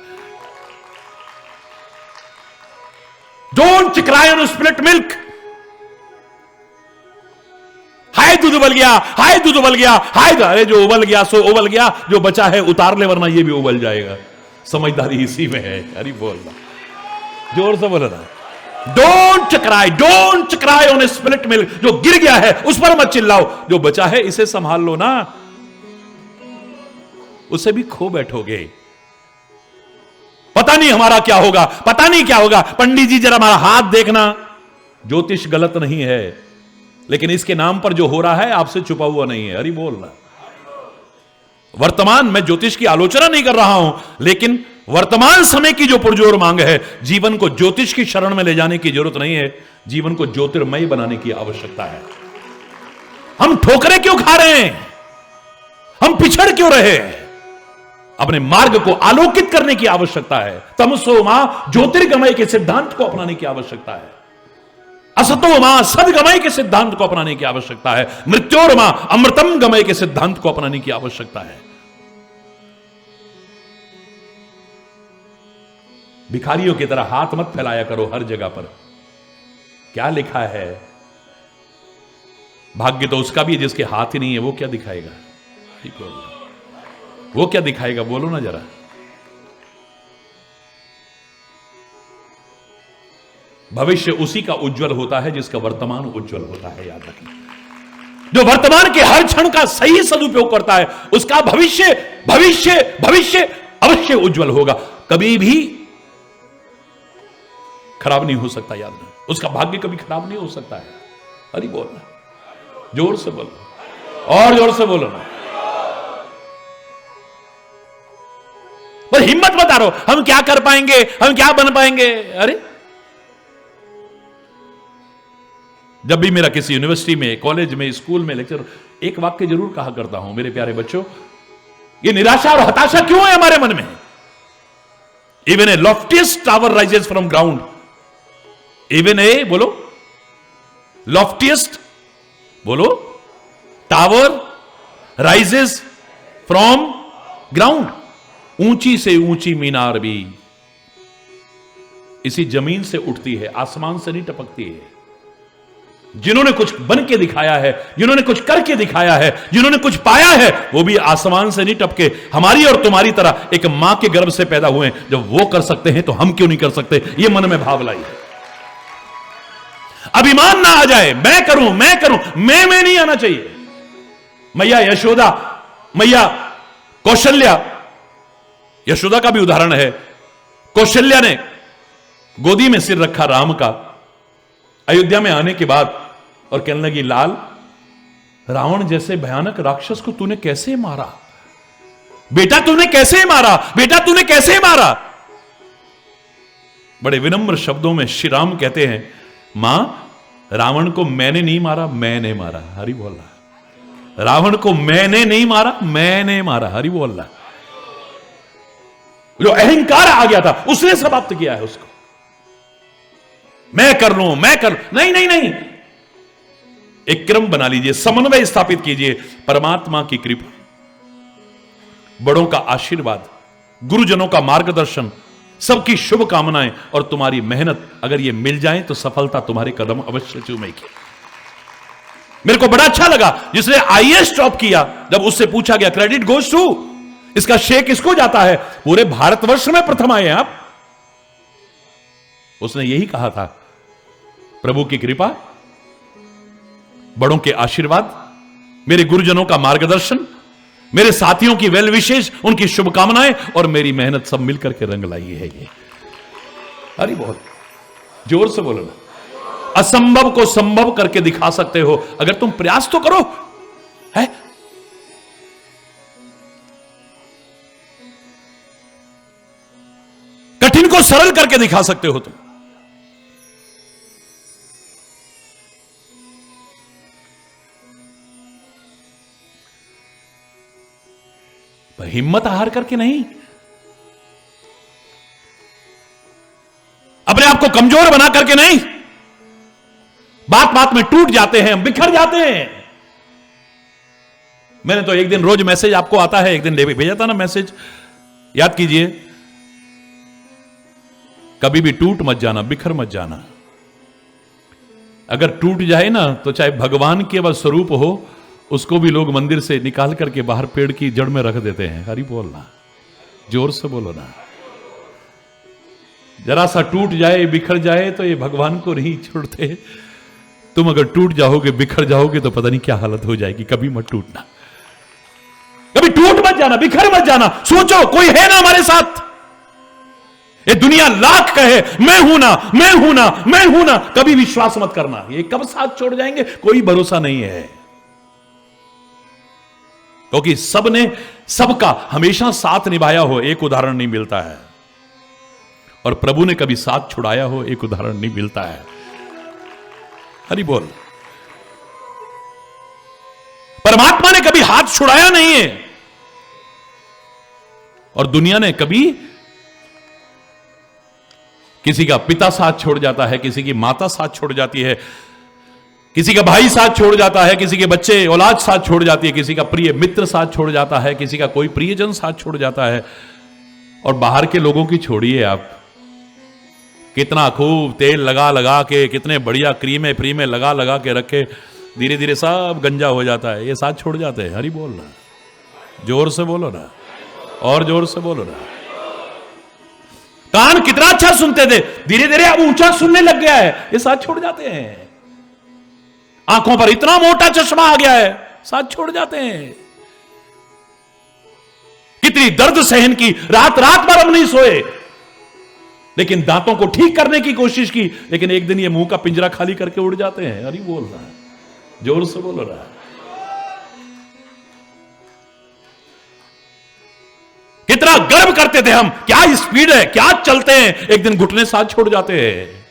Don't cry on split milk. हाय दूध उबल गया, हाय दूध उबल गया, हाय, अरे जो उबल गया सो उबल गया, जो बचा है उतार ले, वरना ये भी उबल जाएगा। समझदारी इसी में है। अरे बोलना, जोर से बोलना, don't cry on split milk. जो गिर गया है उस पर मत चिल्लाओ, जो बचा है इसे संभाल लो ना, उसे भी खो बैठोगे। पता नहीं हमारा क्या होगा, पता नहीं क्या होगा। पंडित जी जरा हमारा हाथ देखना। ज्योतिष गलत नहीं है, लेकिन इसके नाम पर जो हो रहा है आपसे छुपा हुआ नहीं है। अरे बोलना, वर्तमान में ज्योतिष की आलोचना नहीं कर रहा हूं, लेकिन वर्तमान समय की जो पुरजोर मांग है, जीवन को ज्योतिष की शरण में ले जाने की जरूरत नहीं है, जीवन को ज्योतिर्मय बनाने की आवश्यकता है। हम ठोकरें क्यों खा रहे हैं? हम पिछड़ क्यों रहे? अपने मार्ग को आलोकित करने की आवश्यकता है। तमसो मां ज्योतिर्गमय के सिद्धांत को अपनाने की आवश्यकता है। असतो मां सदगमय के सिद्धांत को अपनाने की आवश्यकता है। मृत्योर मां अमृतम गमय के सिद्धांत को अपनाने की आवश्यकता है। भिखारियों की तरह हाथ मत फैलाया करो हर जगह पर। क्या लिखा है? भाग्य तो उसका भी है जिसके हाथ ही नहीं है, वो क्या दिखाएगा? वो क्या दिखाएगा? बोलो ना जरा। भविष्य उसी का उज्जवल होता है जिसका वर्तमान उज्जवल होता है, याद रखना। जो वर्तमान के हर क्षण का सही सदुपयोग करता है, उसका भविष्य भविष्य भविष्य अवश्य उज्जवल होगा। कभी भी खराब नहीं हो सकता, याद रखना। उसका भाग्य कभी खराब नहीं हो सकता है। अरे बोलना, जोर से बोलो, और जोर से बोलो ना। पर हिम्मत मत हारो, हम क्या कर पाएंगे, हम क्या बन पाएंगे। अरे जब भी मेरा किसी यूनिवर्सिटी में, कॉलेज में, स्कूल में लेक्चर, एक वाक्य जरूर कहा करता हूं, मेरे प्यारे बच्चों, ये निराशा और हताशा क्यों है हमारे मन में? Even a loftiest tower rises from ground. Even a बोलो, लॉफ्टिएस्ट बोलो, टावर राइजेस फ्रॉम ग्राउंड। ऊंची से ऊंची मीनार भी इसी जमीन से उठती है, आसमान से नहीं टपकती है। जिन्होंने कुछ बन के दिखाया है, जिन्होंने कुछ करके दिखाया है, जिन्होंने कुछ पाया है, वो भी आसमान से नहीं टपके, हमारी और तुम्हारी तरह एक मां के गर्भ से पैदा हुए हैं। जब वो कर सकते हैं तो हम क्यों नहीं कर सकते? ये मन में भाव लाई है। अभिमान ना आ जाए, मैं करूं, मैं नहीं आना चाहिए। मैया यशोदा, मैया कौशल्या, यशोदा का भी उदाहरण है। कौशल्या ने गोदी में सिर रखा राम का अयोध्या में आने के बाद, और कहने लगी, लाल, रावण जैसे भयानक राक्षस को तूने कैसे मारा? बेटा तूने कैसे मारा? बेटा तूने कैसे मारा? बड़े विनम्र शब्दों में श्री राम कहते हैं, मां, रावण को मैंने नहीं मारा, मैंने मारा। हरि बोल रहा। रावण को मैंने नहीं मारा, मैंने मारा। हरि बोल रहा। जो अहंकार आ गया था उसने समाप्त किया है उसको। मैं कर लूं, नहीं। एक क्रम बना लीजिए, समन्वय स्थापित कीजिए। परमात्मा की कृपा, बड़ों का आशीर्वाद, गुरुजनों का मार्गदर्शन, सबकी शुभकामनाएं और तुम्हारी मेहनत अगर ये मिल जाए तो सफलता तुम्हारे कदम अवश्य चूमेगी। मेरे को बड़ा अच्छा लगा जिसने आईएएस टॉप किया, जब उससे पूछा गया क्रेडिट गोज टू, इसका श्रेय किसको जाता है? पूरे भारतवर्ष में प्रथम आए आप। उसने यही कहा था, प्रभु की कृपा, बड़ों के आशीर्वाद, मेरे गुरुजनों का मार्गदर्शन, मेरे साथियों की वेल विशेष, उनकी शुभकामनाएं और मेरी मेहनत सब मिलकर के रंग लाई है ये। अरे बहुत जोर से बोलो ना। असंभव को संभव करके दिखा सकते हो अगर तुम प्रयास तो करो, है? कठिन को सरल करके दिखा सकते हो तुम। पर हिम्मत हार करके नहीं, अपने आप को कमजोर बना करके नहीं। बात बात में टूट जाते हैं, बिखर जाते हैं। मैंने तो एक दिन रोज मैसेज आपको आता है, एक दिन भेजा था ना मैसेज, याद कीजिए, कभी भी टूट मत जाना, बिखर मत जाना। अगर टूट जाए ना तो चाहे भगवान केवल स्वरूप हो, उसको भी लोग मंदिर से निकाल करके बाहर पेड़ की जड़ में रख देते हैं। हरि बोलना, जोर से बोलो ना। जरा सा टूट जाए, बिखर जाए तो ये भगवान को नहीं छोड़ते। तुम अगर टूट जाओगे, बिखर जाओगे तो पता नहीं क्या हालत हो जाएगी। कभी मत टूटना, कभी टूट मत जाना, बिखर मत जाना। सोचो कोई है ना हमारे साथ। ये दुनिया लाख कहे मैं हूं ना, मैं हूं ना, मैं हूं ना, कभी विश्वास मत करना। ये कब साथ छोड़ जाएंगे कोई भरोसा नहीं है, क्योंकि सबने सबका हमेशा साथ निभाया हो एक उदाहरण नहीं मिलता है, और प्रभु ने कभी साथ छुड़ाया हो एक उदाहरण नहीं मिलता है। हरि बोल। परमात्मा ने कभी हाथ छुड़ाया नहीं है, और दुनिया ने कभी, किसी का पिता साथ छोड़ जाता है, किसी की माता साथ छोड़ जाती है, किसी का भाई साथ छोड़ जाता है, किसी के बच्चे औलाद साथ छोड़ जाती है, किसी का प्रिय मित्र साथ छोड़ जाता है, किसी का कोई प्रियजन साथ छोड़ जाता है। और बाहर के लोगों की छोड़िए आप, कितना खूब तेल लगा लगा के, कितने बढ़िया क्रीमें प्रीमें लगा लगा के रखे, धीरे धीरे सब गंजा हो जाता है, ये साथ छोड़ जाते हैं। हरि बोलना, जोर से बोलो ना, और जोर से बोलो ना। कान कितना अच्छा सुनते थे, धीरे धीरे अब ऊंचा सुनने लग गया है, ये साथ छोड़ जाते हैं। आंखों पर इतना मोटा चश्मा आ गया है, साथ छोड़ जाते हैं। कितनी दर्द सहन की, रात रात भर हम नहीं सोए, लेकिन दांतों को ठीक करने की कोशिश की, लेकिन एक दिन ये मुंह का पिंजरा खाली करके उड़ जाते हैं। अरे बोल रहा है, जोर से बोल रहा है। कितना गर्व करते थे हम, क्या स्पीड है, क्या चलते हैं, एक दिन घुटने साथ छोड़ जाते हैं।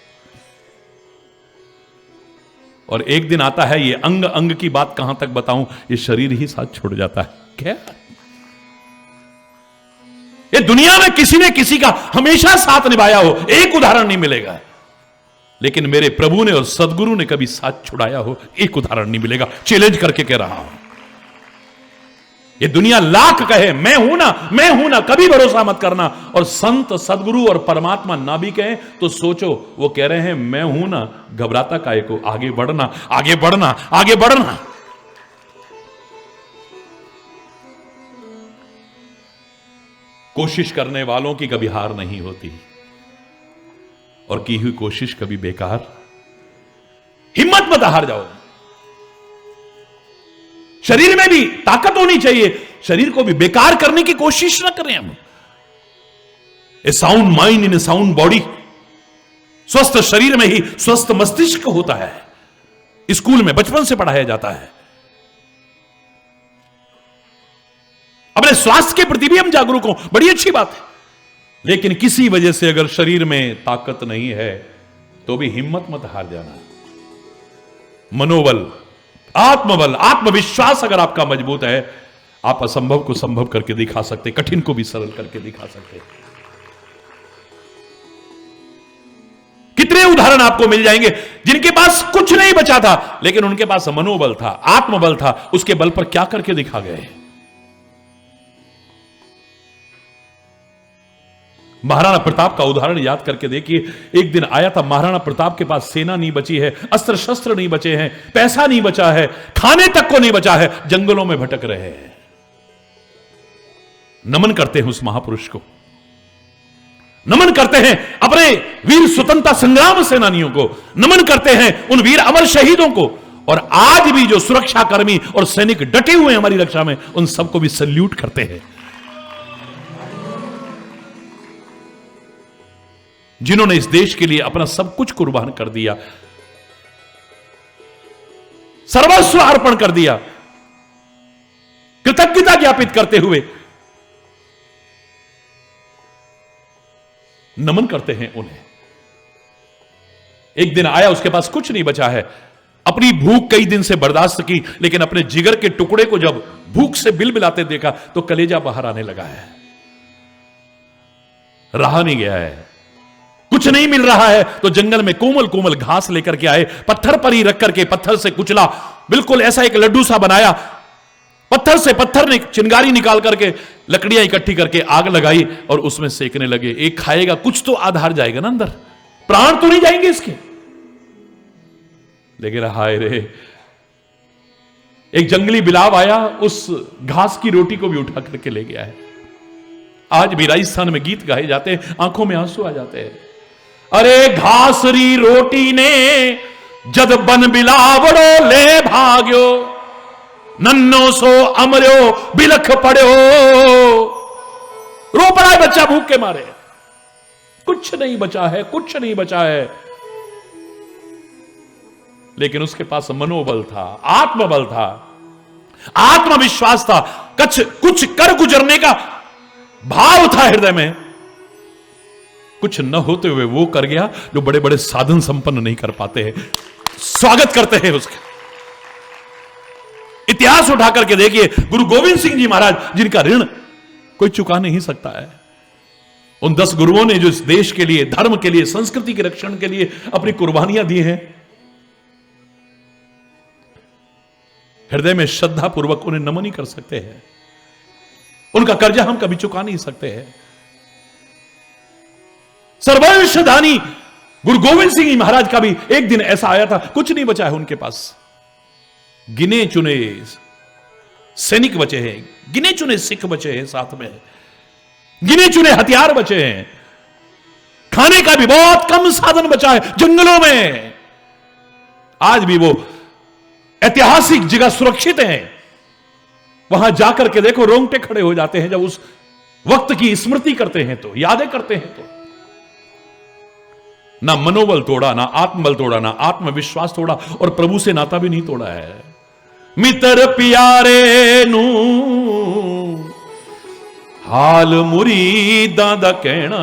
और एक दिन आता है, ये अंग अंग की बात कहां तक बताऊं, ये शरीर ही साथ छोड़ जाता है। क्या ये दुनिया में किसी ने किसी का हमेशा साथ निभाया हो एक उदाहरण नहीं मिलेगा, लेकिन मेरे प्रभु ने और सदगुरु ने कभी साथ छुड़ाया हो एक उदाहरण नहीं मिलेगा। चैलेंज करके कह रहा हूं। ये दुनिया लाख कहे मैं हूं ना, मैं हूं ना, कभी भरोसा मत करना। और संत, सदगुरु और परमात्मा ना भी कहें तो सोचो वो कह रहे हैं मैं हूं ना, घबराता काहे को, आगे बढ़ना, आगे बढ़ना, आगे बढ़ना। कोशिश करने वालों की कभी हार नहीं होती और की हुई कोशिश कभी बेकार। हिम्मत मत हार जाओ। शरीर में भी ताकत होनी चाहिए, शरीर को भी बेकार करने की कोशिश ना करें हम। A sound mind in a sound body, स्वस्थ शरीर में ही स्वस्थ मस्तिष्क होता है। स्कूल में बचपन से पढ़ाया जाता है। अपने स्वास्थ्य के प्रति भी हम जागरूक हो, बड़ी अच्छी बात है। लेकिन किसी वजह से अगर शरीर में ताकत नहीं है तो भी हिम्मत मत हार जाना। मनोबल, आत्मबल, आत्मविश्वास अगर आपका मजबूत है, आप असंभव को संभव करके दिखा सकते, कठिन को भी सरल करके दिखा सकते। कितने उदाहरण आपको मिल जाएंगे जिनके पास कुछ नहीं बचा था लेकिन उनके पास मनोबल था, आत्मबल था, उसके बल पर क्या करके दिखा गए। महाराणा प्रताप का उदाहरण याद करके देखिए। एक दिन आया था, महाराणा प्रताप के पास सेना नहीं बची है, अस्त्र शस्त्र नहीं बचे हैं, पैसा नहीं बचा है, खाने तक को नहीं बचा है, जंगलों में भटक रहे हैं। नमन करते हैं उस महापुरुष को, नमन करते हैं अपने वीर स्वतंत्रता संग्राम सेनानियों को, नमन करते हैं उन वीर अमर शहीदों को। और आज भी जो सुरक्षा कर्मी और सैनिक डटे हुए हैं हमारी रक्षा में, उन सबको भी सल्यूट करते हैं। जिन्होंने इस देश के लिए अपना सब कुछ कुर्बान कर दिया, सर्वस्व अर्पण कर दिया, कृतज्ञता ज्ञापित करते हुए नमन करते हैं उन्हें। एक दिन आया, उसके पास कुछ नहीं बचा है, अपनी भूख कई दिन से बर्दाश्त की, लेकिन अपने जिगर के टुकड़े को जब भूख से बिलबिलाते देखा तो कलेजा बाहर आने लगा है। रहा नहीं गया है, कुछ नहीं मिल रहा है तो जंगल में कोमल कोमल घास लेकर के आए, पत्थर पर ही रख करके पत्थर से कुचला, बिल्कुल ऐसा एक लड्डू सा बनाया, पत्थर से पत्थर ने चिंगारी निकाल करके लकड़ियां इकट्ठी करके आग लगाई और उसमें सेकने लगे। एक खाएगा कुछ तो आधार जाएगा ना अंदर, प्राण तो नहीं जाएंगे इसके। लेकिन हाय रे, एक जंगली बिलाव आया, उस घास की रोटी को भी उठा करके ले गया है। आज भी राजस्थान में गीत गाए जाते हैं, आंखों में आंसू आ जाते हैं। अरे घासरी रोटी ने जद बन बिलावड़ो ले भाग्यो, नन्नो सो अमर्यो बिलख पड़ो। रो पड़ा है बच्चा भूख के मारे, कुछ नहीं बचा है, कुछ नहीं बचा है। लेकिन उसके पास मनोबल था, आत्मबल था, आत्मविश्वास था, कुछ कर गुजरने का भाव था हृदय में। कुछ न होते हुए वो कर गया जो बड़े बड़े साधन संपन्न नहीं कर पाते हैं। स्वागत करते हैं उसका। इतिहास उठा करके देखिए, गुरु गोविंद सिंह जी महाराज, जिनका ऋण कोई चुका नहीं सकता है। उन 10 गुरुओं ने जो इस देश के लिए, धर्म के लिए, संस्कृति के रक्षण के लिए अपनी कुर्बानियां दी हैं, हृदय में श्रद्धा पूर्वक उन्हें नमन ही कर सकते हैं। उनका कर्जा हम कभी चुका नहीं सकते हैं। सर्वविश्वधानी गुरु गोविंद सिंह जी महाराज का भी एक दिन ऐसा आया था, कुछ नहीं बचा है उनके पास। गिने चुने सैनिक बचे हैं, गिने चुने सिख बचे हैं, साथ में गिने चुने हथियार बचे हैं, खाने का भी बहुत कम साधन बचा है जंगलों में। आज भी वो ऐतिहासिक जगह सुरक्षित है, वहां जाकर के देखो रोंगटे खड़े हो जाते हैं जब उस वक्त की स्मृति करते हैं, तो यादें करते हैं। तो ना मनोबल तोड़ा, ना आत्मबल तोड़ा, ना आत्मविश्वास तोड़ा, और प्रभु से नाता भी नहीं तोड़ा है। मित्र प्यारे नू हाल मुरीदां दा कहना,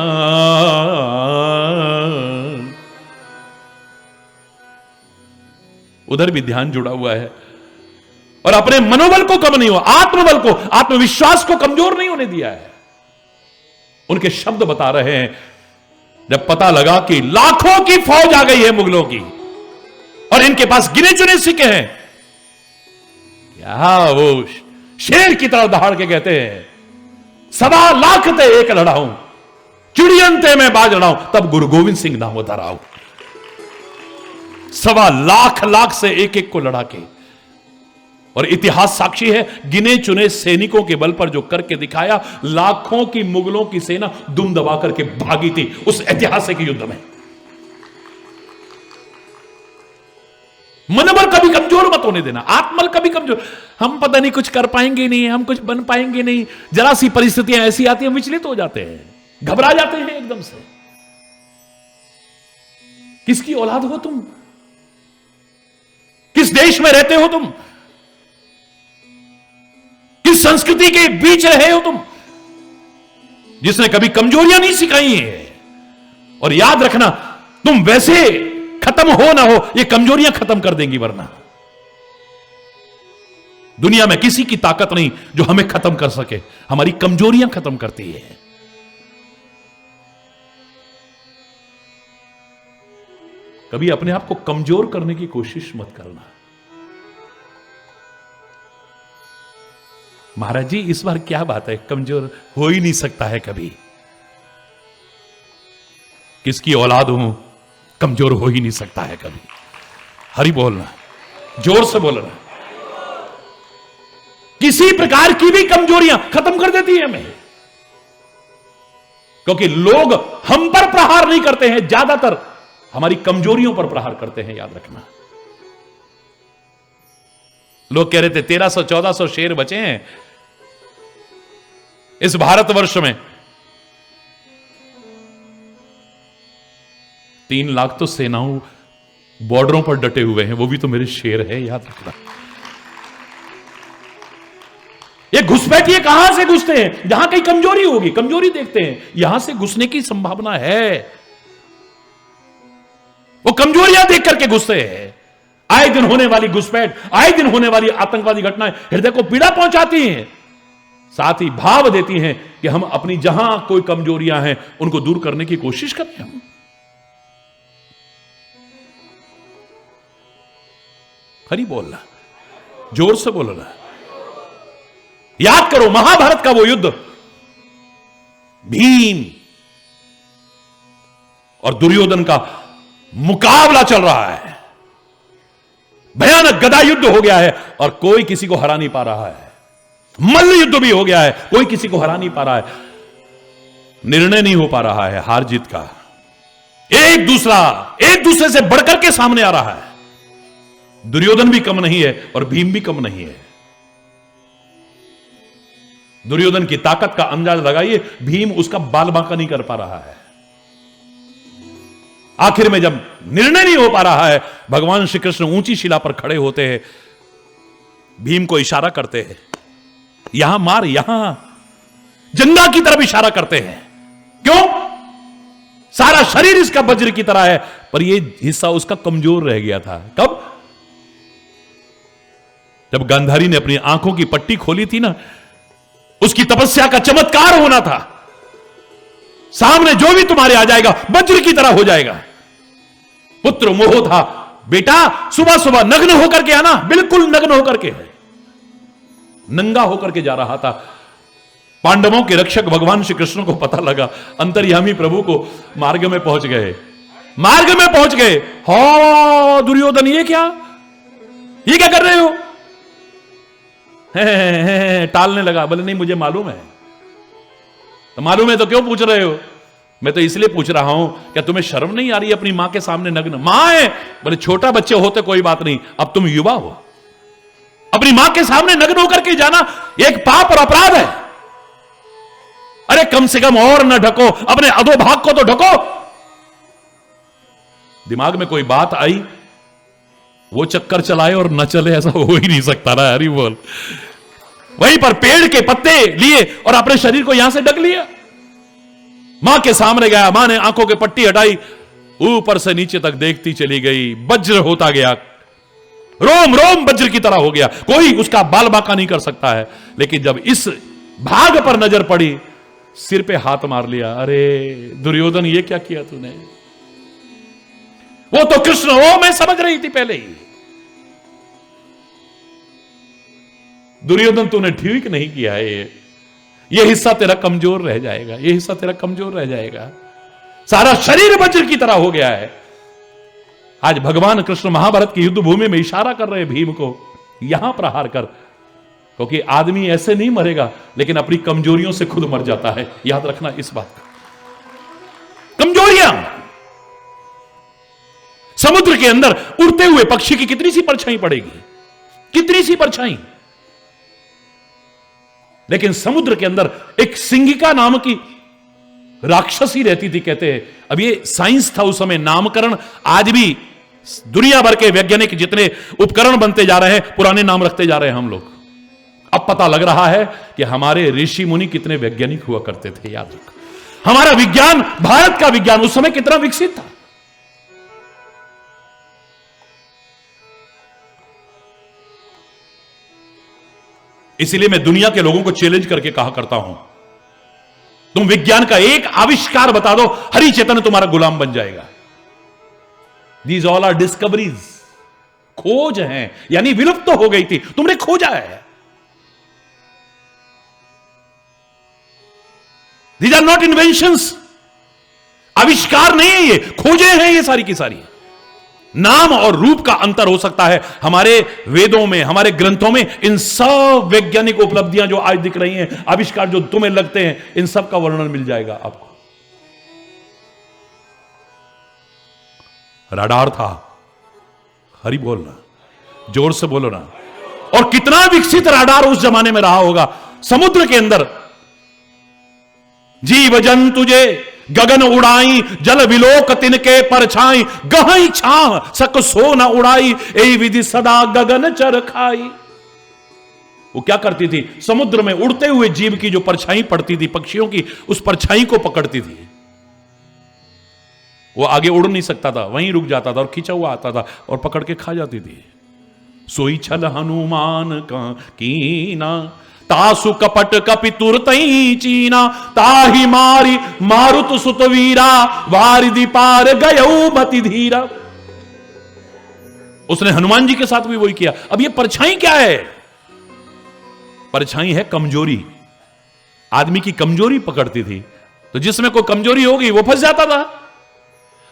उधर भी ध्यान जुड़ा हुआ है। और अपने मनोबल को कम नहीं हुआ, आत्मबल को, आत्मविश्वास को कमजोर नहीं होने दिया है। उनके शब्द बता रहे हैं, जब पता लगा कि लाखों की फौज आ गई है मुगलों की और इनके पास गिने चुने सिक्के हैं, क्या वो शेर की तरह दहाड़ के कहते हैं, 1.25 लाख ते एक लड़ाऊं, चिड़ियन ते मैं बाज लड़ाऊं, तब गुरु गोविंद सिंह नाम धराऊं। 1.25 लाख से एक एक को लड़ा के, और इतिहास साक्षी है, गिने चुने सैनिकों के बल पर जो करके दिखाया, लाखों की मुगलों की सेना दुम दबा करके भागी थी उस ऐतिहासिक युद्ध में। मनोबल कभी कमजोर मत होने देना, आत्मबल कभी कमजोर, हम पता नहीं कुछ कर पाएंगे नहीं, हम कुछ बन पाएंगे नहीं, जरा सी परिस्थितियां ऐसी आती हैं, विचलित हो जाते हैं, घबरा जाते हैं एकदम से। किसकी औलाद हो तुम? किस देश में रहते हो तुम? किस संस्कृति के बीच रहे हो तुम, जिसने कभी कमजोरियां नहीं सिखाई है? और याद रखना, तुम वैसे खत्म हो ना हो, ये कमजोरियां खत्म कर देंगी, वरना दुनिया में किसी की ताकत नहीं जो हमें खत्म कर सके, हमारी कमजोरियां खत्म करती है। कभी अपने आप को कमजोर करने की कोशिश मत करना। महाराज जी इस बार क्या बात है, कमजोर हो ही नहीं सकता है कभी। किसकी औलाद हूं, कमजोर हो ही नहीं सकता है कभी। हरि बोलना, जोर से बोलना। किसी प्रकार की भी कमजोरियां खत्म कर देती है हमें, क्योंकि लोग हम पर प्रहार नहीं करते हैं, ज्यादातर हमारी कमजोरियों पर प्रहार करते हैं, याद रखना। लोग कह रहे थे 1300-1400 शेर बचे हैं इस भारतवर्ष में, 3 लाख तो सेनाओं बॉर्डरों पर डटे हुए हैं, वो भी तो मेरे शेर है, याद रखना। ये घुसपैठिए कहां से घुसते हैं? जहां कहीं कमजोरी होगी, कमजोरी देखते हैं, यहां से घुसने की संभावना है। वो कमजोरियां देख करके घुसते हैं। आए दिन होने वाली घुसपैठ, आए दिन होने वाली आतंकवादी घटनाएं हृदय को पीड़ा पहुंचाती हैं, साथ ही भाव देती हैं कि हम अपनी जहां कोई कमजोरियां हैं उनको दूर करने की कोशिश करें। हम खरी बोलना, जोर से बोलना। याद करो महाभारत का वो युद्ध, भीम और दुर्योधन का मुकाबला चल रहा है, भयानक गदा युद्ध हो गया है और कोई किसी को हरा नहीं पा रहा है। मल्ल युद्ध भी हो गया है, कोई किसी को हरा नहीं पा रहा है। निर्णय नहीं हो पा रहा है हार जीत का, एक दूसरे से बढ़कर के सामने आ रहा है। दुर्योधन भी कम नहीं है और भीम भी कम नहीं है। दुर्योधन की ताकत का अंदाज लगाइए, भीम उसका बाल बांका नहीं कर पा रहा है। आखिर में जब निर्णय नहीं हो पा रहा है, भगवान श्री कृष्ण ऊंची शिला पर खड़े होते हैं, भीम को इशारा करते हैं, यहां मार, यहां जंगा की तरफ इशारा करते हैं। क्यों? सारा शरीर इसका वज्र की तरह है, पर यह हिस्सा उसका कमजोर रह गया था। कब? जब गांधारी ने अपनी आंखों की पट्टी खोली थी ना, उसकी तपस्या का चमत्कार होना था। सामने जो भी तुम्हारे आ जाएगा वज्र की तरह हो जाएगा। पुत्र मोह था, बेटा सुबह सुबह नग्न होकर के आना, बिल्कुल नग्न होकर के, नंगा होकर के जा रहा था। पांडवों के रक्षक भगवान श्री कृष्ण को पता लगा, अंतर्यामी प्रभु को मार्ग में पहुंच गए। हो दुर्योधन, ये क्या कर रहे हो? टालने लगा, बोले नहीं मुझे मालूम है। तो मालूम है तो क्यों पूछ रहे हो? मैं तो इसलिए पूछ रहा हूं, क्या तुम्हें शर्म नहीं आ रही अपनी मां के सामने नग्न? मां है, बोले छोटा बच्चे होते कोई बात नहीं, अब तुम युवा हो, अपनी मां के सामने नग्न होकर के जाना एक पाप और अपराध है। अरे कम से कम और न ढको, अपने अधोभाग को तो ढको। दिमाग में कोई बात आई, वो चक्कर चलाए और न चले, ऐसा हो ही नहीं सकता ना। हरि बोल। वहीं पर पेड़ के पत्ते लिए और अपने शरीर को यहां से ढक लिया। मां के सामने गया, मां ने आंखों की पट्टी हटाई, ऊपर से नीचे तक देखती चली गई। वज्र होता गया, रोम रोम वज्र की तरह हो गया, कोई उसका बाल बांका नहीं कर सकता है। लेकिन जब इस भाग पर नजर पड़ी, सिर पे हाथ मार लिया। अरे दुर्योधन, ये क्या किया तूने? वो तो कृष्ण हो, मैं समझ रही थी पहले ही। दुर्योधन तूने ठीक नहीं किया है, ये हिस्सा तेरा कमजोर रह जाएगा, ये हिस्सा तेरा कमजोर रह जाएगा। सारा शरीर वज्र की तरह हो गया है। आज भगवान कृष्ण महाभारत की युद्ध भूमि में इशारा कर रहे हैं भीम को, यहां प्रहार कर, क्योंकि आदमी ऐसे नहीं मरेगा लेकिन अपनी कमजोरियों से खुद मर जाता है। याद रखना इस बात का। कमजोरियां, समुद्र के अंदर उड़ते हुए पक्षी की कितनी सी परछाई पड़ेगी, कितनी सी परछाई, लेकिन समुद्र के अंदर एक सिंगिका नाम की राक्षसी रहती थी, कहते हैं। अब ये साइंस था उस समय, नामकरण आज भी दुनिया भर के वैज्ञानिक जितने उपकरण बनते जा रहे हैं, पुराने नाम रखते जा रहे हैं हम लोग। अब पता लग रहा है कि हमारे ऋषि मुनि कितने वैज्ञानिक हुआ करते थे। याद रखो, हमारा विज्ञान, भारत का विज्ञान उस समय कितना विकसित था। इसलिए मैं दुनिया के लोगों को चैलेंज करके कहा करता हूं, तुम विज्ञान का एक आविष्कार बता दो, हरि चैतन्य तुम्हारा गुलाम बन जाएगा। दीज ऑल आर डिस्कवरीज, खोज हैं, यानी विलुप्त तो हो गई थी, तुमने खोजा है। दीज आर नॉट इन्वेंशंस, आविष्कार नहीं है ये, खोजे हैं ये सारी की सारी। नाम और रूप का अंतर हो सकता है, हमारे वेदों में, हमारे ग्रंथों में इन सब वैज्ञानिक उपलब्धियां जो आज दिख रही हैं, आविष्कार जो तुम्हें लगते हैं, इन सब का वर्णन मिल जाएगा आपको। रडार था, हरि बोलना, जोर से बोलो ना। और कितना विकसित रडार उस जमाने में रहा होगा। समुद्र के अंदर जीव जंतु जे गगन उड़ाई, जल विलोक तिनके परछाई, गहई छाह सक सो न उड़ाई, ए विधि सदा गगन चर खाई। वो क्या करती थी, समुद्र में उड़ते हुए जीव की जो परछाई पड़ती थी, पक्षियों की, उस परछाई को पकड़ती थी। वो आगे उड़ नहीं सकता था, वहीं रुक जाता था और खींचा हुआ आता था और पकड़ के खा जाती थी। सोई छल हनुमान का कीना, तासु कपट कपि तुरतई चीना, ताही मारी मारुत सुत वीरा, वारिधि पार गयऊ मति धीरा। उसने हनुमान जी के साथ भी वही किया। अब ये परछाई क्या है? परछाई है कमजोरी। आदमी की कमजोरी पकड़ती थी, तो जिसमें कोई कमजोरी होगी वो फंस जाता था।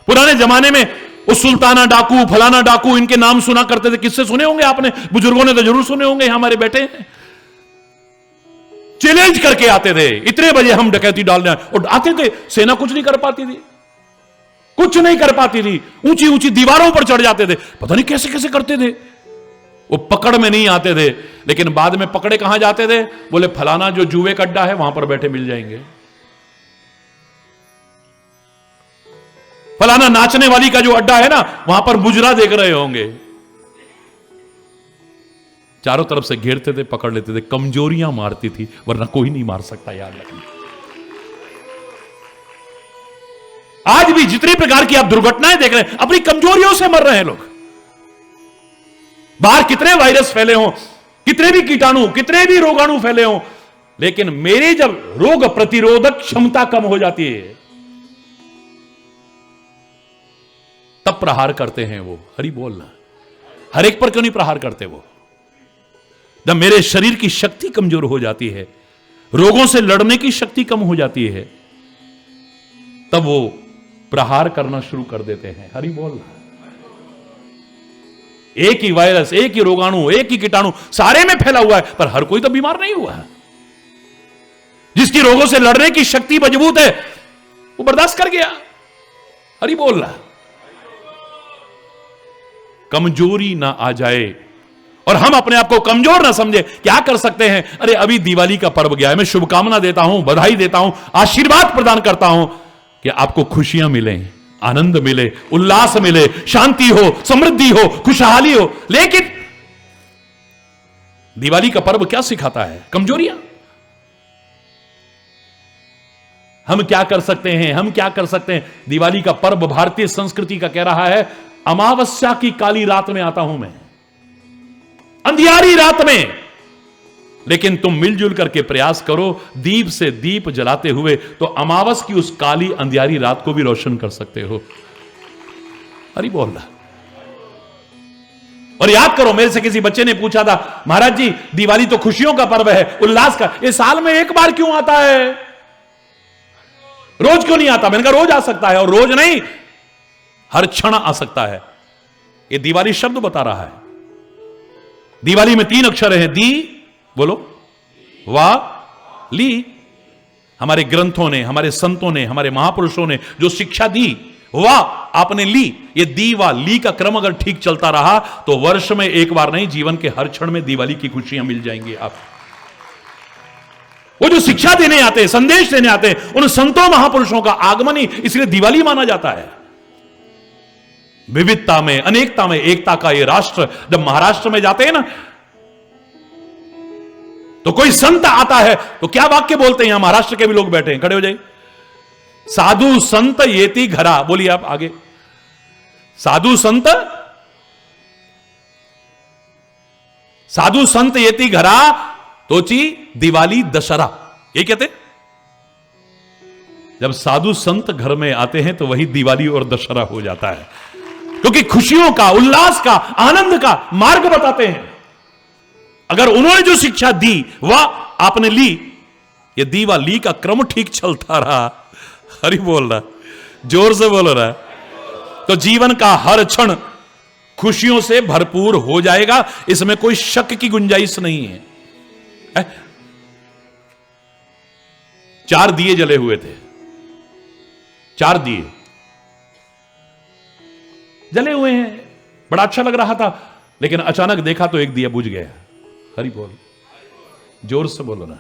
पुराने जमाने में वो सुल्ताना डाकू, फलाना डाकू, इनके नाम सुना करते थे। किससे सुने होंगे आपने? बुजुर्गों ने तो जरूर सुने होंगे, हमारे बैठे हैं। चैलेंज करके आते थे, इतने बजे हम डकैती डालने आए, और आते थे, सेना कुछ नहीं कर पाती थी, कुछ नहीं कर पाती थी। ऊंची ऊंची दीवारों पर चढ़ जाते थे, पता नहीं कैसे कैसे करते थे। वो पकड़ में नहीं आते थे, लेकिन बाद में पकड़े कहां जाते थे? बोले फलाना जो जुए का अड्डा है वहां पर बैठे मिल जाएंगे, फलाना नाचने वाली का जो अड्डा है ना, वहां पर मुजरा देख रहे होंगे। चारों तरफ से घेरते थे, पकड़ लेते थे। कमजोरियां मारती थी, वरना कोई नहीं मार सकता। याद रखना, आज भी जितनी प्रकार की आप दुर्घटनाएं देख रहे हैं, अपनी कमजोरियों से मर रहे हैं लोग। बाहर कितने वायरस फैले हों, कितने भी कीटाणु, कितने भी रोगाणु फैले हों, लेकिन मेरी जब रोग प्रतिरोधक क्षमता कम हो जाती है, तब प्रहार करते हैं वो। हरि बोलना, हर एक पर क्यों नहीं प्रहार करते वो? जब मेरे शरीर की शक्ति कमजोर हो जाती है, रोगों से लड़ने की शक्ति कम हो जाती है, तब वो प्रहार करना शुरू कर देते हैं। हरि बोलना। एक ही वायरस, एक ही रोगाणु, एक ही कीटाणु सारे में फैला हुआ है, पर हर कोई तो बीमार नहीं हुआ है। जिसकी रोगों से लड़ने की शक्ति मजबूत है, वो बर्दाश्त कर गया। हरि बोलना। कमजोरी ना आ जाए और हम अपने आप को कमजोर ना समझे। क्या कर सकते हैं? अरे अभी दिवाली का पर्व गया है, मैं शुभकामना देता हूं, बधाई देता हूं, आशीर्वाद प्रदान करता हूं कि आपको खुशियां मिले, आनंद मिले, उल्लास मिले, शांति हो, समृद्धि हो, खुशहाली हो। लेकिन दिवाली का पर्व क्या सिखाता है? कमजोरियां। हम क्या कर सकते हैं? हम क्या कर सकते हैं? दिवाली का पर्व भारतीय संस्कृति का कह रहा है, अमावस्या की काली रात में आता हूं मैं, अंधियारी रात में। लेकिन तुम मिलजुल करके प्रयास करो, दीप से दीप जलाते हुए, तो अमावस की उस काली अंधियारी रात को भी रोशन कर सकते हो। हरि बोल रहा। और याद करो, मेरे से किसी बच्चे ने पूछा था, महाराज जी दिवाली तो खुशियों का पर्व है, उल्लास का, ये साल में एक बार क्यों आता है, रोज क्यों नहीं आता? मैंने कहा रोज आ सकता है, और रोज नहीं, हर क्षण आ सकता है। ये दिवाली शब्द बता रहा है। दिवाली में 3 अक्षर हैं, दी, बोलो, वा, ली। हमारे ग्रंथों ने, हमारे संतों ने, हमारे महापुरुषों ने जो शिक्षा दी, वाह आपने ली, ये दी वा ली का क्रम अगर ठीक चलता रहा तो वर्ष में एक बार नहीं, जीवन के हर क्षण में दिवाली की खुशियां मिल जाएंगी आप। वो जो शिक्षा देने आते हैं, संदेश देने आते हैं, उन संतों महापुरुषों का आगमन ही इसलिए दिवाली माना जाता है। विविधता में, अनेकता में एकता का ये राष्ट्र। जब महाराष्ट्र में जाते हैं ना, तो कोई संत आता है तो क्या वाक्य बोलते हैं? यहां महाराष्ट्र के भी लोग बैठे हैं, खड़े हो जाइए। साधु संत येती घरा, बोलिए आप आगे। साधु संत, साधु संत येती घरा तोची दिवाली दशहरा, ये कहते। जब साधु संत घर में आते हैं तो वही दिवाली और दशहरा हो जाता है, क्योंकि खुशियों का, उल्लास का, आनंद का मार्ग बताते हैं। अगर उन्होंने जो शिक्षा दी वह आपने ली, ये दी व ली का क्रम ठीक चलता रहा, हरि बोल रहा, जोर से बोल रहा, तो जीवन का हर क्षण खुशियों से भरपूर हो जाएगा। इसमें कोई शक की गुंजाइश नहीं है। 4 दिए जले हुए थे, 4 दिए जले हुए हैं, बड़ा अच्छा लग रहा था, लेकिन अचानक देखा तो एक दिया बुझ गया। हरि बोल, जोर से बोलो ना।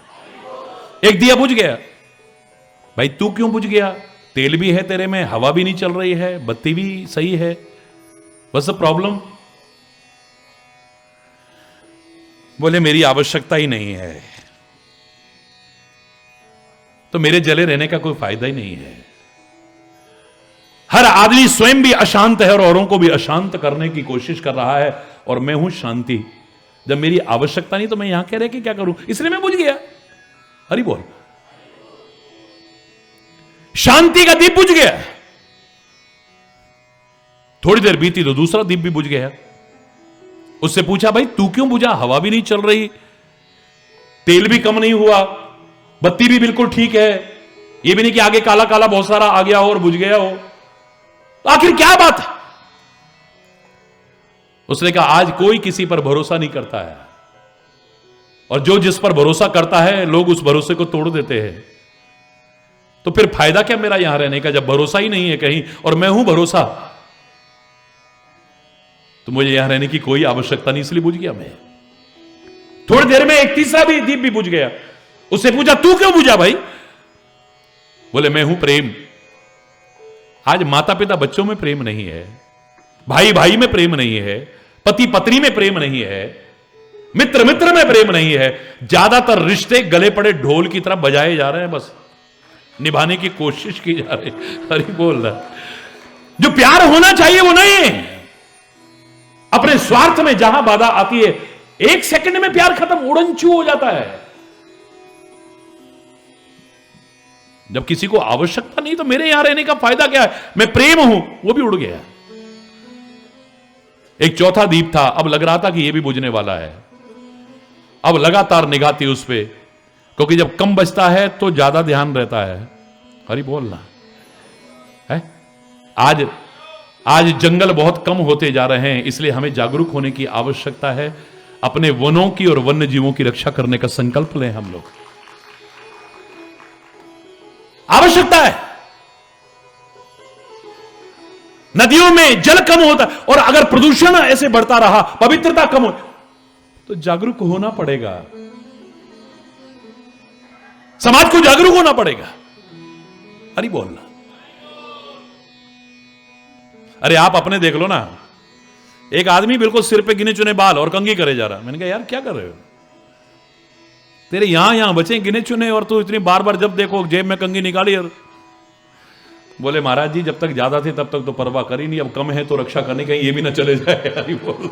एक दिया बुझ गया। भाई तू क्यों बुझ गया? तेल भी है तेरे में, हवा भी नहीं चल रही है, बत्ती भी सही है, बस प्रॉब्लम? बोले मेरी आवश्यकता ही नहीं है, तो मेरे जले रहने का कोई फायदा ही नहीं है। हर आदमी स्वयं भी अशांत है और औरों को भी अशांत करने की कोशिश कर रहा है, और मैं हूं शांति। जब मेरी आवश्यकता नहीं तो मैं यहां कह रहे कि क्या करूं, इसलिए मैं बुझ गया। हरि बोल। शांति का दीप बुझ गया। थोड़ी देर बीती तो दूसरा दीप भी बुझ गया। उससे पूछा भाई तू क्यों बुझा? हवा भी नहीं चल रही, तेल भी कम नहीं हुआ, बत्ती भी बिल्कुल ठीक है, ये भी नहीं कि आगे काला काला बहुत सारा आ गया हो और बुझ गया हो, तो आखिर क्या बात है? उसने कहा आज कोई किसी पर भरोसा नहीं करता है, और जो जिस पर भरोसा करता है लोग उस भरोसे को तोड़ देते हैं। तो फिर फायदा क्या मेरा यहां रहने का, जब भरोसा ही नहीं है कहीं और मैं हूं भरोसा, तो मुझे यहां रहने की कोई आवश्यकता नहीं, इसलिए बुझ गया मैं। थोड़ी देर में एक तीसरा भी दीप भी बुझ गया। उससे पूछा तू क्यों बुझा भाई? बोले मैं हूं प्रेम। आज माता पिता बच्चों में प्रेम नहीं है, भाई भाई में प्रेम नहीं है, पति पत्नी में प्रेम नहीं है, मित्र मित्र में प्रेम नहीं है। ज्यादातर रिश्ते गले पड़े ढोल की तरह बजाए जा रहे हैं, बस निभाने की कोशिश की जा रही। हरि बोल रहा। जो प्यार होना चाहिए वो नहीं है। अपने स्वार्थ में जहां बाधा आती है, 1 सेकंड में प्यार खत्म, उड़नछू हो जाता है। जब किसी को आवश्यकता नहीं तो मेरे यहां रहने का फायदा क्या है? मैं प्रेम हूं, वो भी उड़ गया। एक चौथा दीप था, अब लग रहा था कि यह भी बुझने वाला है। अब लगातार निगाह थी उस पे, क्योंकि जब कम बचता है तो ज्यादा ध्यान रहता है। हरि बोलना है। आज जंगल बहुत कम होते जा रहे हैं, इसलिए हमें जागरूक होने की आवश्यकता है। अपने वनों की और वन्य जीवों की रक्षा करने का संकल्प लें हम लोग, आवश्यकता है। नदियों में जल कम होता, और अगर प्रदूषण ऐसे बढ़ता रहा, पवित्रता कम हो, तो जागरूक होना पड़ेगा, समाज को जागरूक होना पड़ेगा। अरे बोलना। अरे आप अपने देख लो ना, एक आदमी बिल्कुल सिर पे गिने चुने बाल और कंघी करे जा रहा। मैंने कहा यार क्या कर रहे हो? तेरे यहां बचे गिने चुने, और तू इतनी बार बार जब देखो जेब में कंघी निकाली। और बोले महाराज जी जब तक ज्यादा थे तब तक तो परवाह करी नहीं, अब कम है तो रक्षा करने कहीं ये भी ना चले जाए। अरे बोल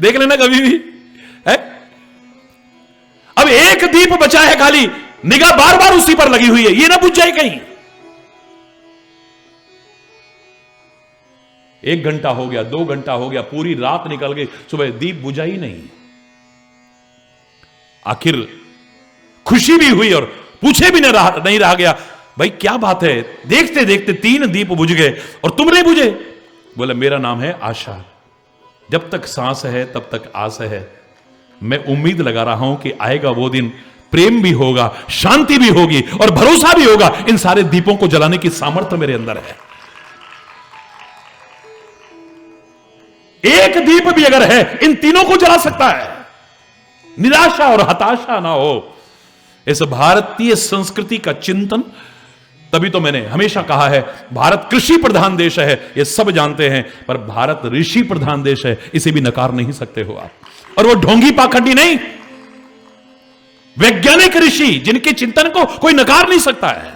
देख लेना कभी भी है। अब एक दीप बचा है खाली, निगाह बार बार उसी पर लगी हुई है, ये ना बुझ जाए कहीं। 1 घंटा हो गया, 2 घंटा हो गया, पूरी रात निकल गई, सुबह दीप बुझा ही नहीं। आखिर खुशी भी हुई और पूछे भी नहीं रहा गया, भाई क्या बात है? देखते देखते 3 दीप बुझ गए और तुम नहीं बुझे? बोले मेरा नाम है आशा, जब तक सांस है तब तक आस है। मैं उम्मीद लगा रहा हूं कि आएगा वो दिन, प्रेम भी होगा, शांति भी होगी और भरोसा भी होगा। इन सारे दीपों को जलाने की सामर्थ्य मेरे अंदर है। एक दीप भी अगर है, इन तीनों को जला सकता है। निराशा और हताशा ना हो। इस भारतीय संस्कृति का चिंतन, तभी तो मैंने हमेशा कहा है भारत कृषि प्रधान देश है, ये सब जानते हैं, पर भारत ऋषि प्रधान देश है, इसे भी नकार नहीं सकते हो आप। और वो ढोंगी पाखंडी नहीं, वैज्ञानिक ऋषि जिनके चिंतन को कोई नकार नहीं सकता है।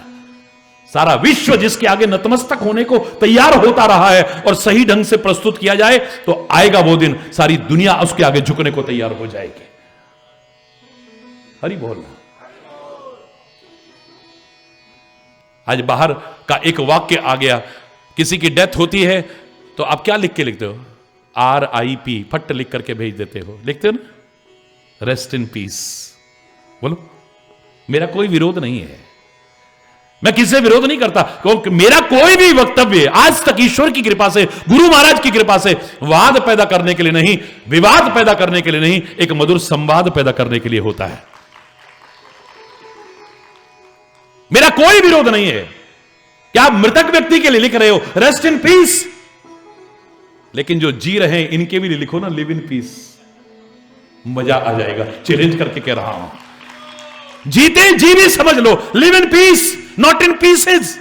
सारा विश्व जिसके आगे नतमस्तक होने को तैयार होता रहा है और सही ढंग से प्रस्तुत किया जाए तो आएगा वो दिन, सारी दुनिया उसके आगे झुकने को तैयार हो जाएगी। हरि बोल। आज बाहर का एक वाक्य आ गया, किसी की डेथ होती है तो आप क्या लिख के लिखते हो? RIP फट लिख करके भेज देते हो, लिखते हो ना, रेस्ट इन पीस। बोलो, मेरा कोई विरोध नहीं है, मैं किसी से विरोध नहीं करता, क्योंकि मेरा कोई भी वक्तव्य आज तक ईश्वर की कृपा से, गुरु महाराज की कृपा से वाद पैदा करने के लिए नहीं, विवाद पैदा करने के लिए नहीं, एक मधुर संवाद पैदा करने के लिए होता है। मेरा कोई विरोध नहीं है। क्या आप मृतक व्यक्ति के लिए लिख रहे हो रेस्ट इन पीस? लेकिन जो जी रहे हैं इनके भी लिए लिखो ना लिव इन पीस, मजा आ जाएगा। चैलेंज करके कह रहा हूं, जीते जी भी समझ लो, live in peace not in pieces.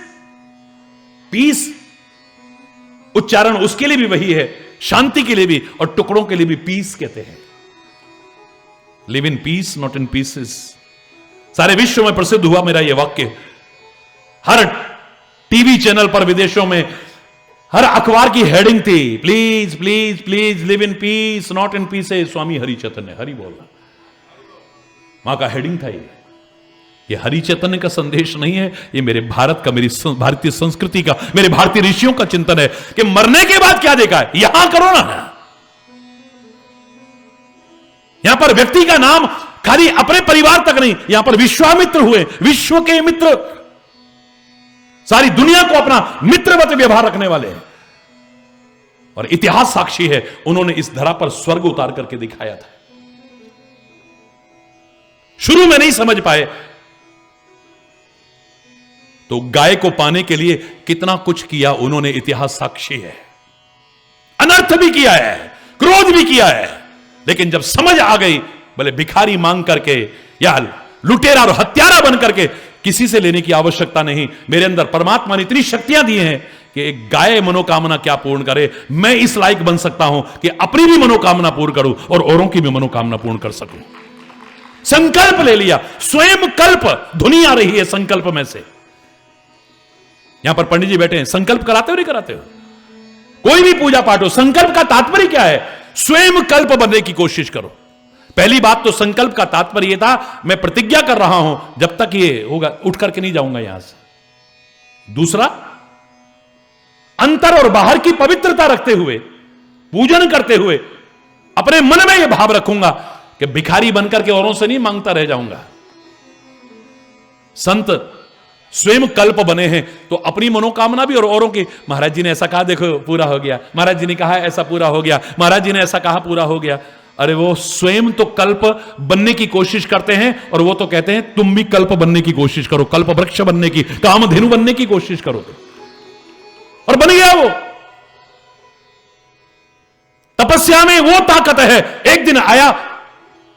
Peace उच्चारण उसके लिए भी वही है, शांति के लिए भी और टुकड़ों के लिए भी पीस कहते हैं। Live in peace not in pieces. सारे विश्व में प्रसिद्ध हुआ मेरा यह वाक्य। हर टीवी चैनल पर विदेशों में हर अखबार की हेडिंग थी, please please please live in peace not in pieces. Swami Hari Chaitanya, Hari बोलना, वहां का हेडिंग था ये हरि चैतन्य का संदेश नहीं है, ये मेरे भारत का, मेरी भारतीय संस्कृति का, मेरे भारतीय ऋषियों का चिंतन है कि मरने के बाद क्या देखा है, यहां करो ना। यहां पर व्यक्ति का नाम खाली अपने परिवार तक नहीं, यहां पर विश्वामित्र हुए, विश्व के मित्र, सारी दुनिया को अपना मित्रवत व्यवहार रखने वाले हैं। और इतिहास साक्षी है, उन्होंने इस धरा पर स्वर्ग उतार करके दिखाया था। शुरू में नहीं समझ पाए तो गाय को पाने के लिए कितना कुछ किया उन्होंने, इतिहास साक्षी है। अनर्थ भी किया है, क्रोध भी किया है, लेकिन जब समझ आ गई, बोले भिखारी मांग करके या लुटेरा और हत्यारा बन करके किसी से लेने की आवश्यकता नहीं। मेरे अंदर परमात्मा ने इतनी शक्तियां दी हैं कि एक गाय मनोकामना क्या पूर्ण करे, मैं इस लायक बन सकता हूं कि अपनी भी मनोकामना पूर्ण करूं और औरों की भी मनोकामना पूर्ण कर सकूं। संकल्प ले लिया, स्वयं कल्प धुनी आ रही है संकल्प में से। यहां पर पंडित जी बैठे हैं, संकल्प कराते हो नहीं कराते हो? कोई भी पूजा पाठ हो, संकल्प का तात्पर्य क्या है? स्वयं कल्प बनने की कोशिश करो। पहली बात तो संकल्प का तात्पर्य यह था, मैं प्रतिज्ञा कर रहा हूं जब तक ये होगा उठ करके नहीं जाऊंगा यहां से। दूसरा, अंतर और बाहर की पवित्रता रखते हुए, पूजन करते हुए अपने मन में यह भाव रखूंगा कि भिखारी बनकर के औरों से नहीं मांगता रह जाऊंगा। संत स्वयं कल्प बने हैं तो अपनी मनोकामना भी और औरों की, महाराज जी ने ऐसा कहा देखो पूरा हो गया, महाराज जी ने कहा ऐसा पूरा हो गया, महाराज जी ने ऐसा कहा पूरा हो गया। अरे वो स्वयं तो कल्प बनने की कोशिश करते हैं और वो तो कहते हैं तुम भी कल्प बनने की कोशिश करो, कल्प वृक्ष बनने की, कामधेनु बनने की कोशिश करो। और बन गया वो। तपस्या में वो ताकत है, एक दिन आया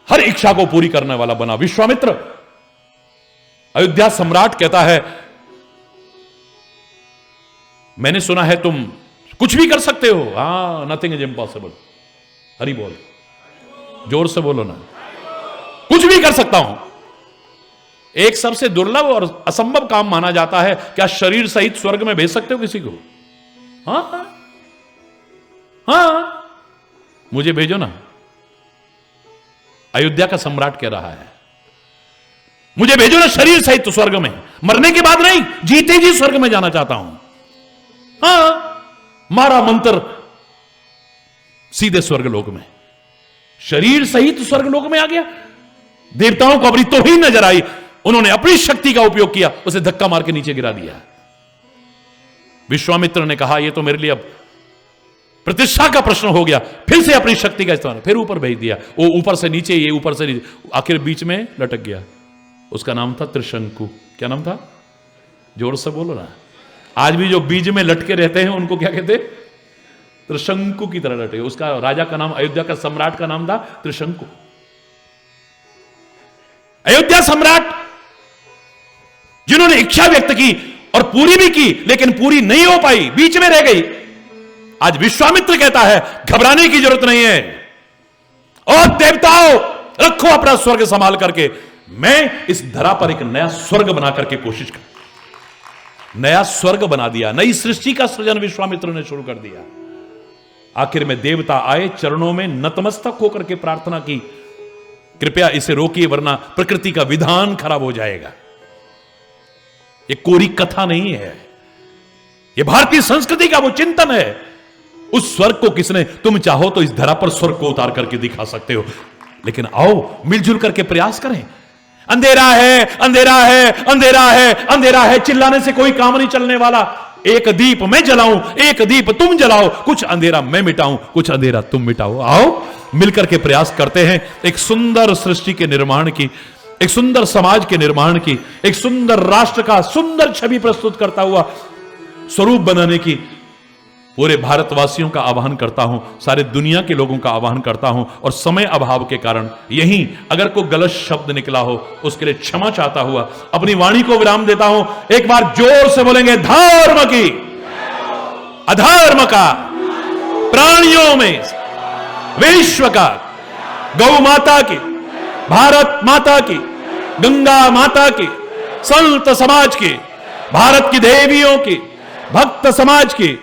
हर इच्छा को पूरी करने वाला बना विश्वामित्र। अयोध्या सम्राट कहता है मैंने सुना है तुम कुछ भी कर सकते हो। हाँ, नथिंग इज इम्पॉसिबल। हरि बोल, जोर से बोलो ना, कुछ भी कर सकता हूं। एक सबसे दुर्लभ और असंभव काम माना जाता है, क्या शरीर सहित स्वर्ग में भेज सकते हो किसी को? हाँ हाँ, मुझे भेजो ना। अयोध्या का सम्राट कह रहा है मुझे भेजो ना शरीर सहित स्वर्ग में, मरने के बाद नहीं, जीते जी स्वर्ग में जाना चाहता हूं। हाँ, मारा मंत्र, सीधे स्वर्गलोक में, शरीर सहित स्वर्गलोक में आ गया। देवताओं को अपनी तौहीन नजर आई, उन्होंने अपनी शक्ति का उपयोग किया, उसे धक्का मार के नीचे गिरा दिया। विश्वामित्र ने कहा, यह तो मेरे लिए अब प्रतिष्ठा का प्रश्न हो गया, फिर से अपनी शक्ति का इस्तेमाल, फिर ऊपर भेज दिया। वो ऊपर से नीचे, ये ऊपर से नीचे, आखिर बीच में लटक गया। उसका नाम था त्रिशंकु। क्या नाम था? जोर से बोलो ना। आज भी जो बीज में लटके रहते हैं उनको क्या कहते? त्रिशंकु की तरह लटके। उसका राजा का नाम, अयोध्या का सम्राट का नाम था त्रिशंकु। अयोध्या सम्राट जिन्होंने इच्छा व्यक्त की और पूरी भी की, लेकिन पूरी नहीं हो पाई, बीच में रह गई। आज विश्वामित्र कहता है घबराने की जरूरत नहीं है, और देवताओं रखो अपना स्वर्ग संभाल करके, मैं इस धरा पर एक नया स्वर्ग बना करके कोशिश कर, नया स्वर्ग बना दिया। नई सृष्टि का सृजन विश्वामित्र ने शुरू कर दिया। आखिर में देवता आए, चरणों में नतमस्तक होकर के प्रार्थना की, कृपया इसे रोकिए वरना प्रकृति का विधान खराब हो जाएगा। ये कोरी कथा नहीं है, ये भारतीय संस्कृति का वो चिंतन है। उस स्वर्ग को किसने, तुम चाहो तो इस धरा पर स्वर्ग को उतार करके दिखा सकते हो, लेकिन आओ मिलजुल करके प्रयास करें। अंधेरा है, अंधेरा है, अंधेरा है, अंधेरा है, चिल्लाने से कोई काम नहीं चलने वाला। एक दीप मैं जलाऊं, एक दीप तुम जलाओ, कुछ अंधेरा मैं मिटाऊं, कुछ अंधेरा तुम मिटाओ। आओ मिलकर के प्रयास करते हैं एक सुंदर सृष्टि के निर्माण की, एक सुंदर समाज के निर्माण की, एक सुंदर राष्ट्र का सुंदर छवि प्रस्तुत करता हुआ स्वरूप बनाने की। पूरे भारतवासियों का आह्वान करता हूं, सारे दुनिया के लोगों का आह्वान करता हूं, और समय अभाव के कारण यहीं अगर कोई गलत शब्द निकला हो उसके लिए क्षमा चाहता हुआ अपनी वाणी को विराम देता हूं। एक बार जोर से बोलेंगे, धर्म की अधर्म का, प्राणियों में विश्व का, गौ माता की, भारत माता की, गंगा माता की, संत समाज की, भारत की देवियों की, भक्त समाज की।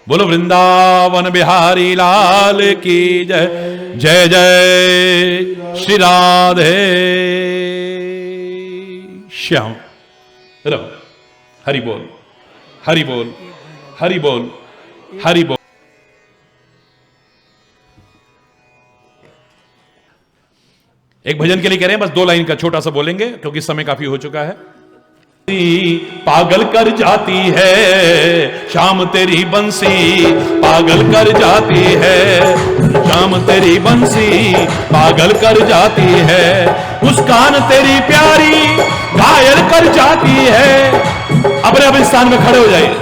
बोलो वृंदावन बिहारी लाल की जय। जय जय श्री राधे श्याम। रहो, हरि बोल, हरि बोल, हरि बोल, हरि बोल। एक भजन के लिए कह रहे हैं, बस 2 लाइन का छोटा सा बोलेंगे क्योंकि समय काफी हो चुका है। पागल कर जाती है शाम तेरी बंसी, पागल कर जाती है शाम तेरी बंसी, पागल कर जाती है मुस्कान तेरी प्यारी, घायल कर जाती है। अपने अपने स्थान में खड़े हो जाइए,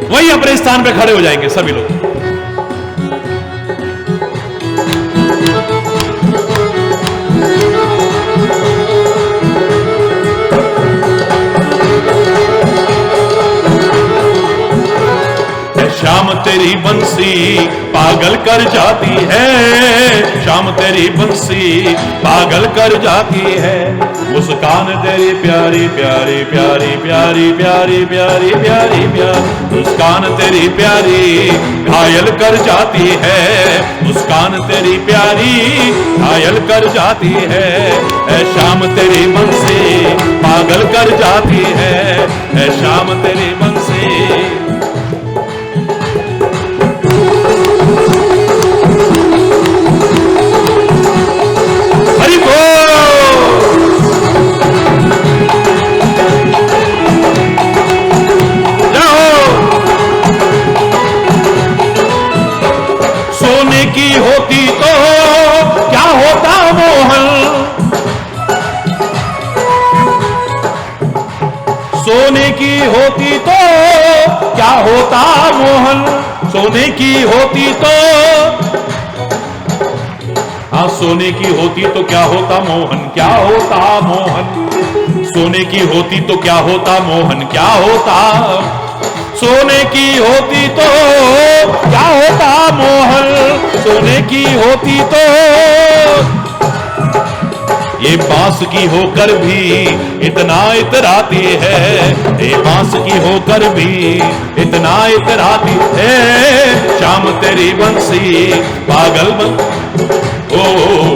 वही अपने स्थान पे खड़े हो जाएंगे सभी लोग। शाम तेरी बंसी पागल कर जाती है, शाम तेरी बंसी पागल कर जाती है। मुस्कान तेरी प्यारी प्यारी प्यारी प्यारी प्यारी प्यारी प्यारी प्यारी, मुस्कान तेरी प्यारी घायल कर जाती है, मुस्कान तेरी प्यारी घायल कर जाती है। शाम तेरी बंसी पागल कर जाती है, शाम तेरी बंसी। सोने की होती तो क्या होता मोहन, सोने की होती तो क्या होता मोहन, सोने की होती तो, हाँ सोने की होती तो क्या होता मोहन, क्या होता मोहन, सोने की होती तो क्या होता मोहन, क्या होता, सोने की होती तो क्या होता मोहन, सोने की होती तो। ये बांस की होकर भी इतना इतराती है, ये बांस की होकर भी इतना इतराती है। शाम तेरी बंसी पागल बन, ओ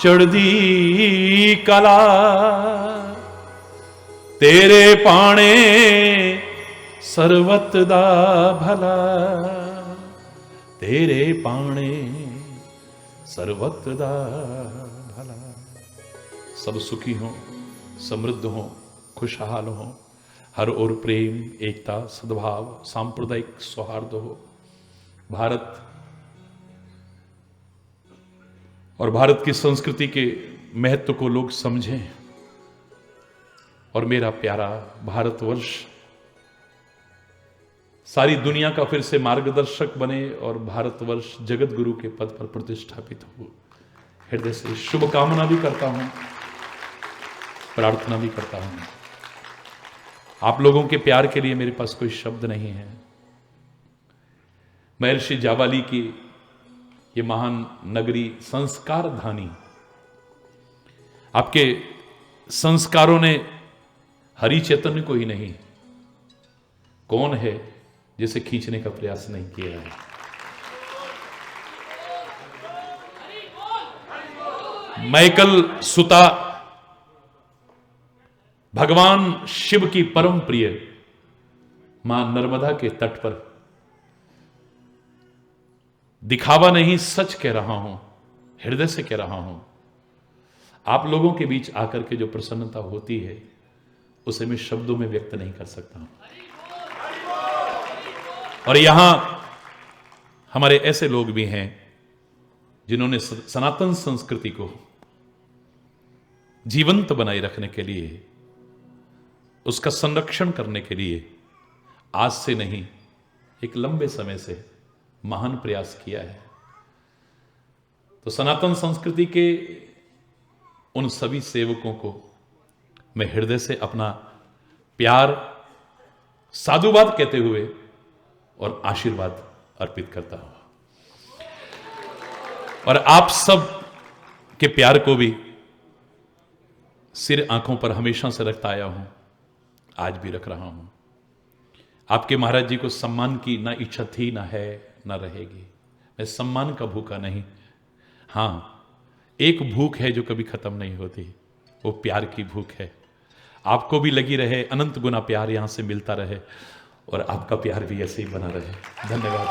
चढ़दी कला तेरे पाने सर्वत दा भला तेरे पाने सर्वत दा भला। सब सुखी हों, समृद्ध हों, खुशहाल हों, हर ओर प्रेम, एकता, सद्भाव, सांप्रदायिक सौहार्द हो। भारत और भारत की संस्कृति के महत्व को लोग समझें और मेरा प्यारा भारतवर्ष सारी दुनिया का फिर से मार्गदर्शक बने और भारतवर्ष जगत गुरु के पद पर प्रतिष्ठापित हो। हृदय से शुभकामना भी करता हूं, प्रार्थना भी करता हूं। आप लोगों के प्यार के लिए मेरे पास कोई शब्द नहीं है। महर्षि जाबाली की ये महान नगरी संस्कार धानी, आपके संस्कारों ने हरि चैतन्य को ही नहीं, कौन है जिसे खींचने का प्रयास नहीं किया है। मैकल सुता भगवान शिव की परम प्रिय मां नर्मदा के तट पर, दिखावा नहीं सच कह रहा हूं, हृदय से कह रहा हूं, आप लोगों के बीच आकर के जो प्रसन्नता होती है उसे मैं शब्दों में व्यक्त नहीं कर सकता। और यहां हमारे ऐसे लोग भी हैं जिन्होंने सनातन संस्कृति को जीवंत बनाए रखने के लिए, उसका संरक्षण करने के लिए आज से नहीं एक लंबे समय से महान प्रयास किया है। तो सनातन संस्कृति के उन सभी सेवकों को मैं हृदय से अपना प्यार, साधुवाद कहते हुए और आशीर्वाद अर्पित करता हूं। और आप सब के प्यार को भी सिर आंखों पर हमेशा से रखता आया हूं, आज भी रख रहा हूं। आपके महाराज जी को सम्मान की ना इच्छा थी, ना है, ना रहेगी। मैं सम्मान का भूखा नहीं, हां एक भूख है जो कभी खत्म नहीं होती, वो प्यार की भूख है। आपको भी लगी रहे, अनंत गुना प्यार यहां से मिलता रहे और आपका प्यार भी ऐसे ही बना रहे। धन्यवाद।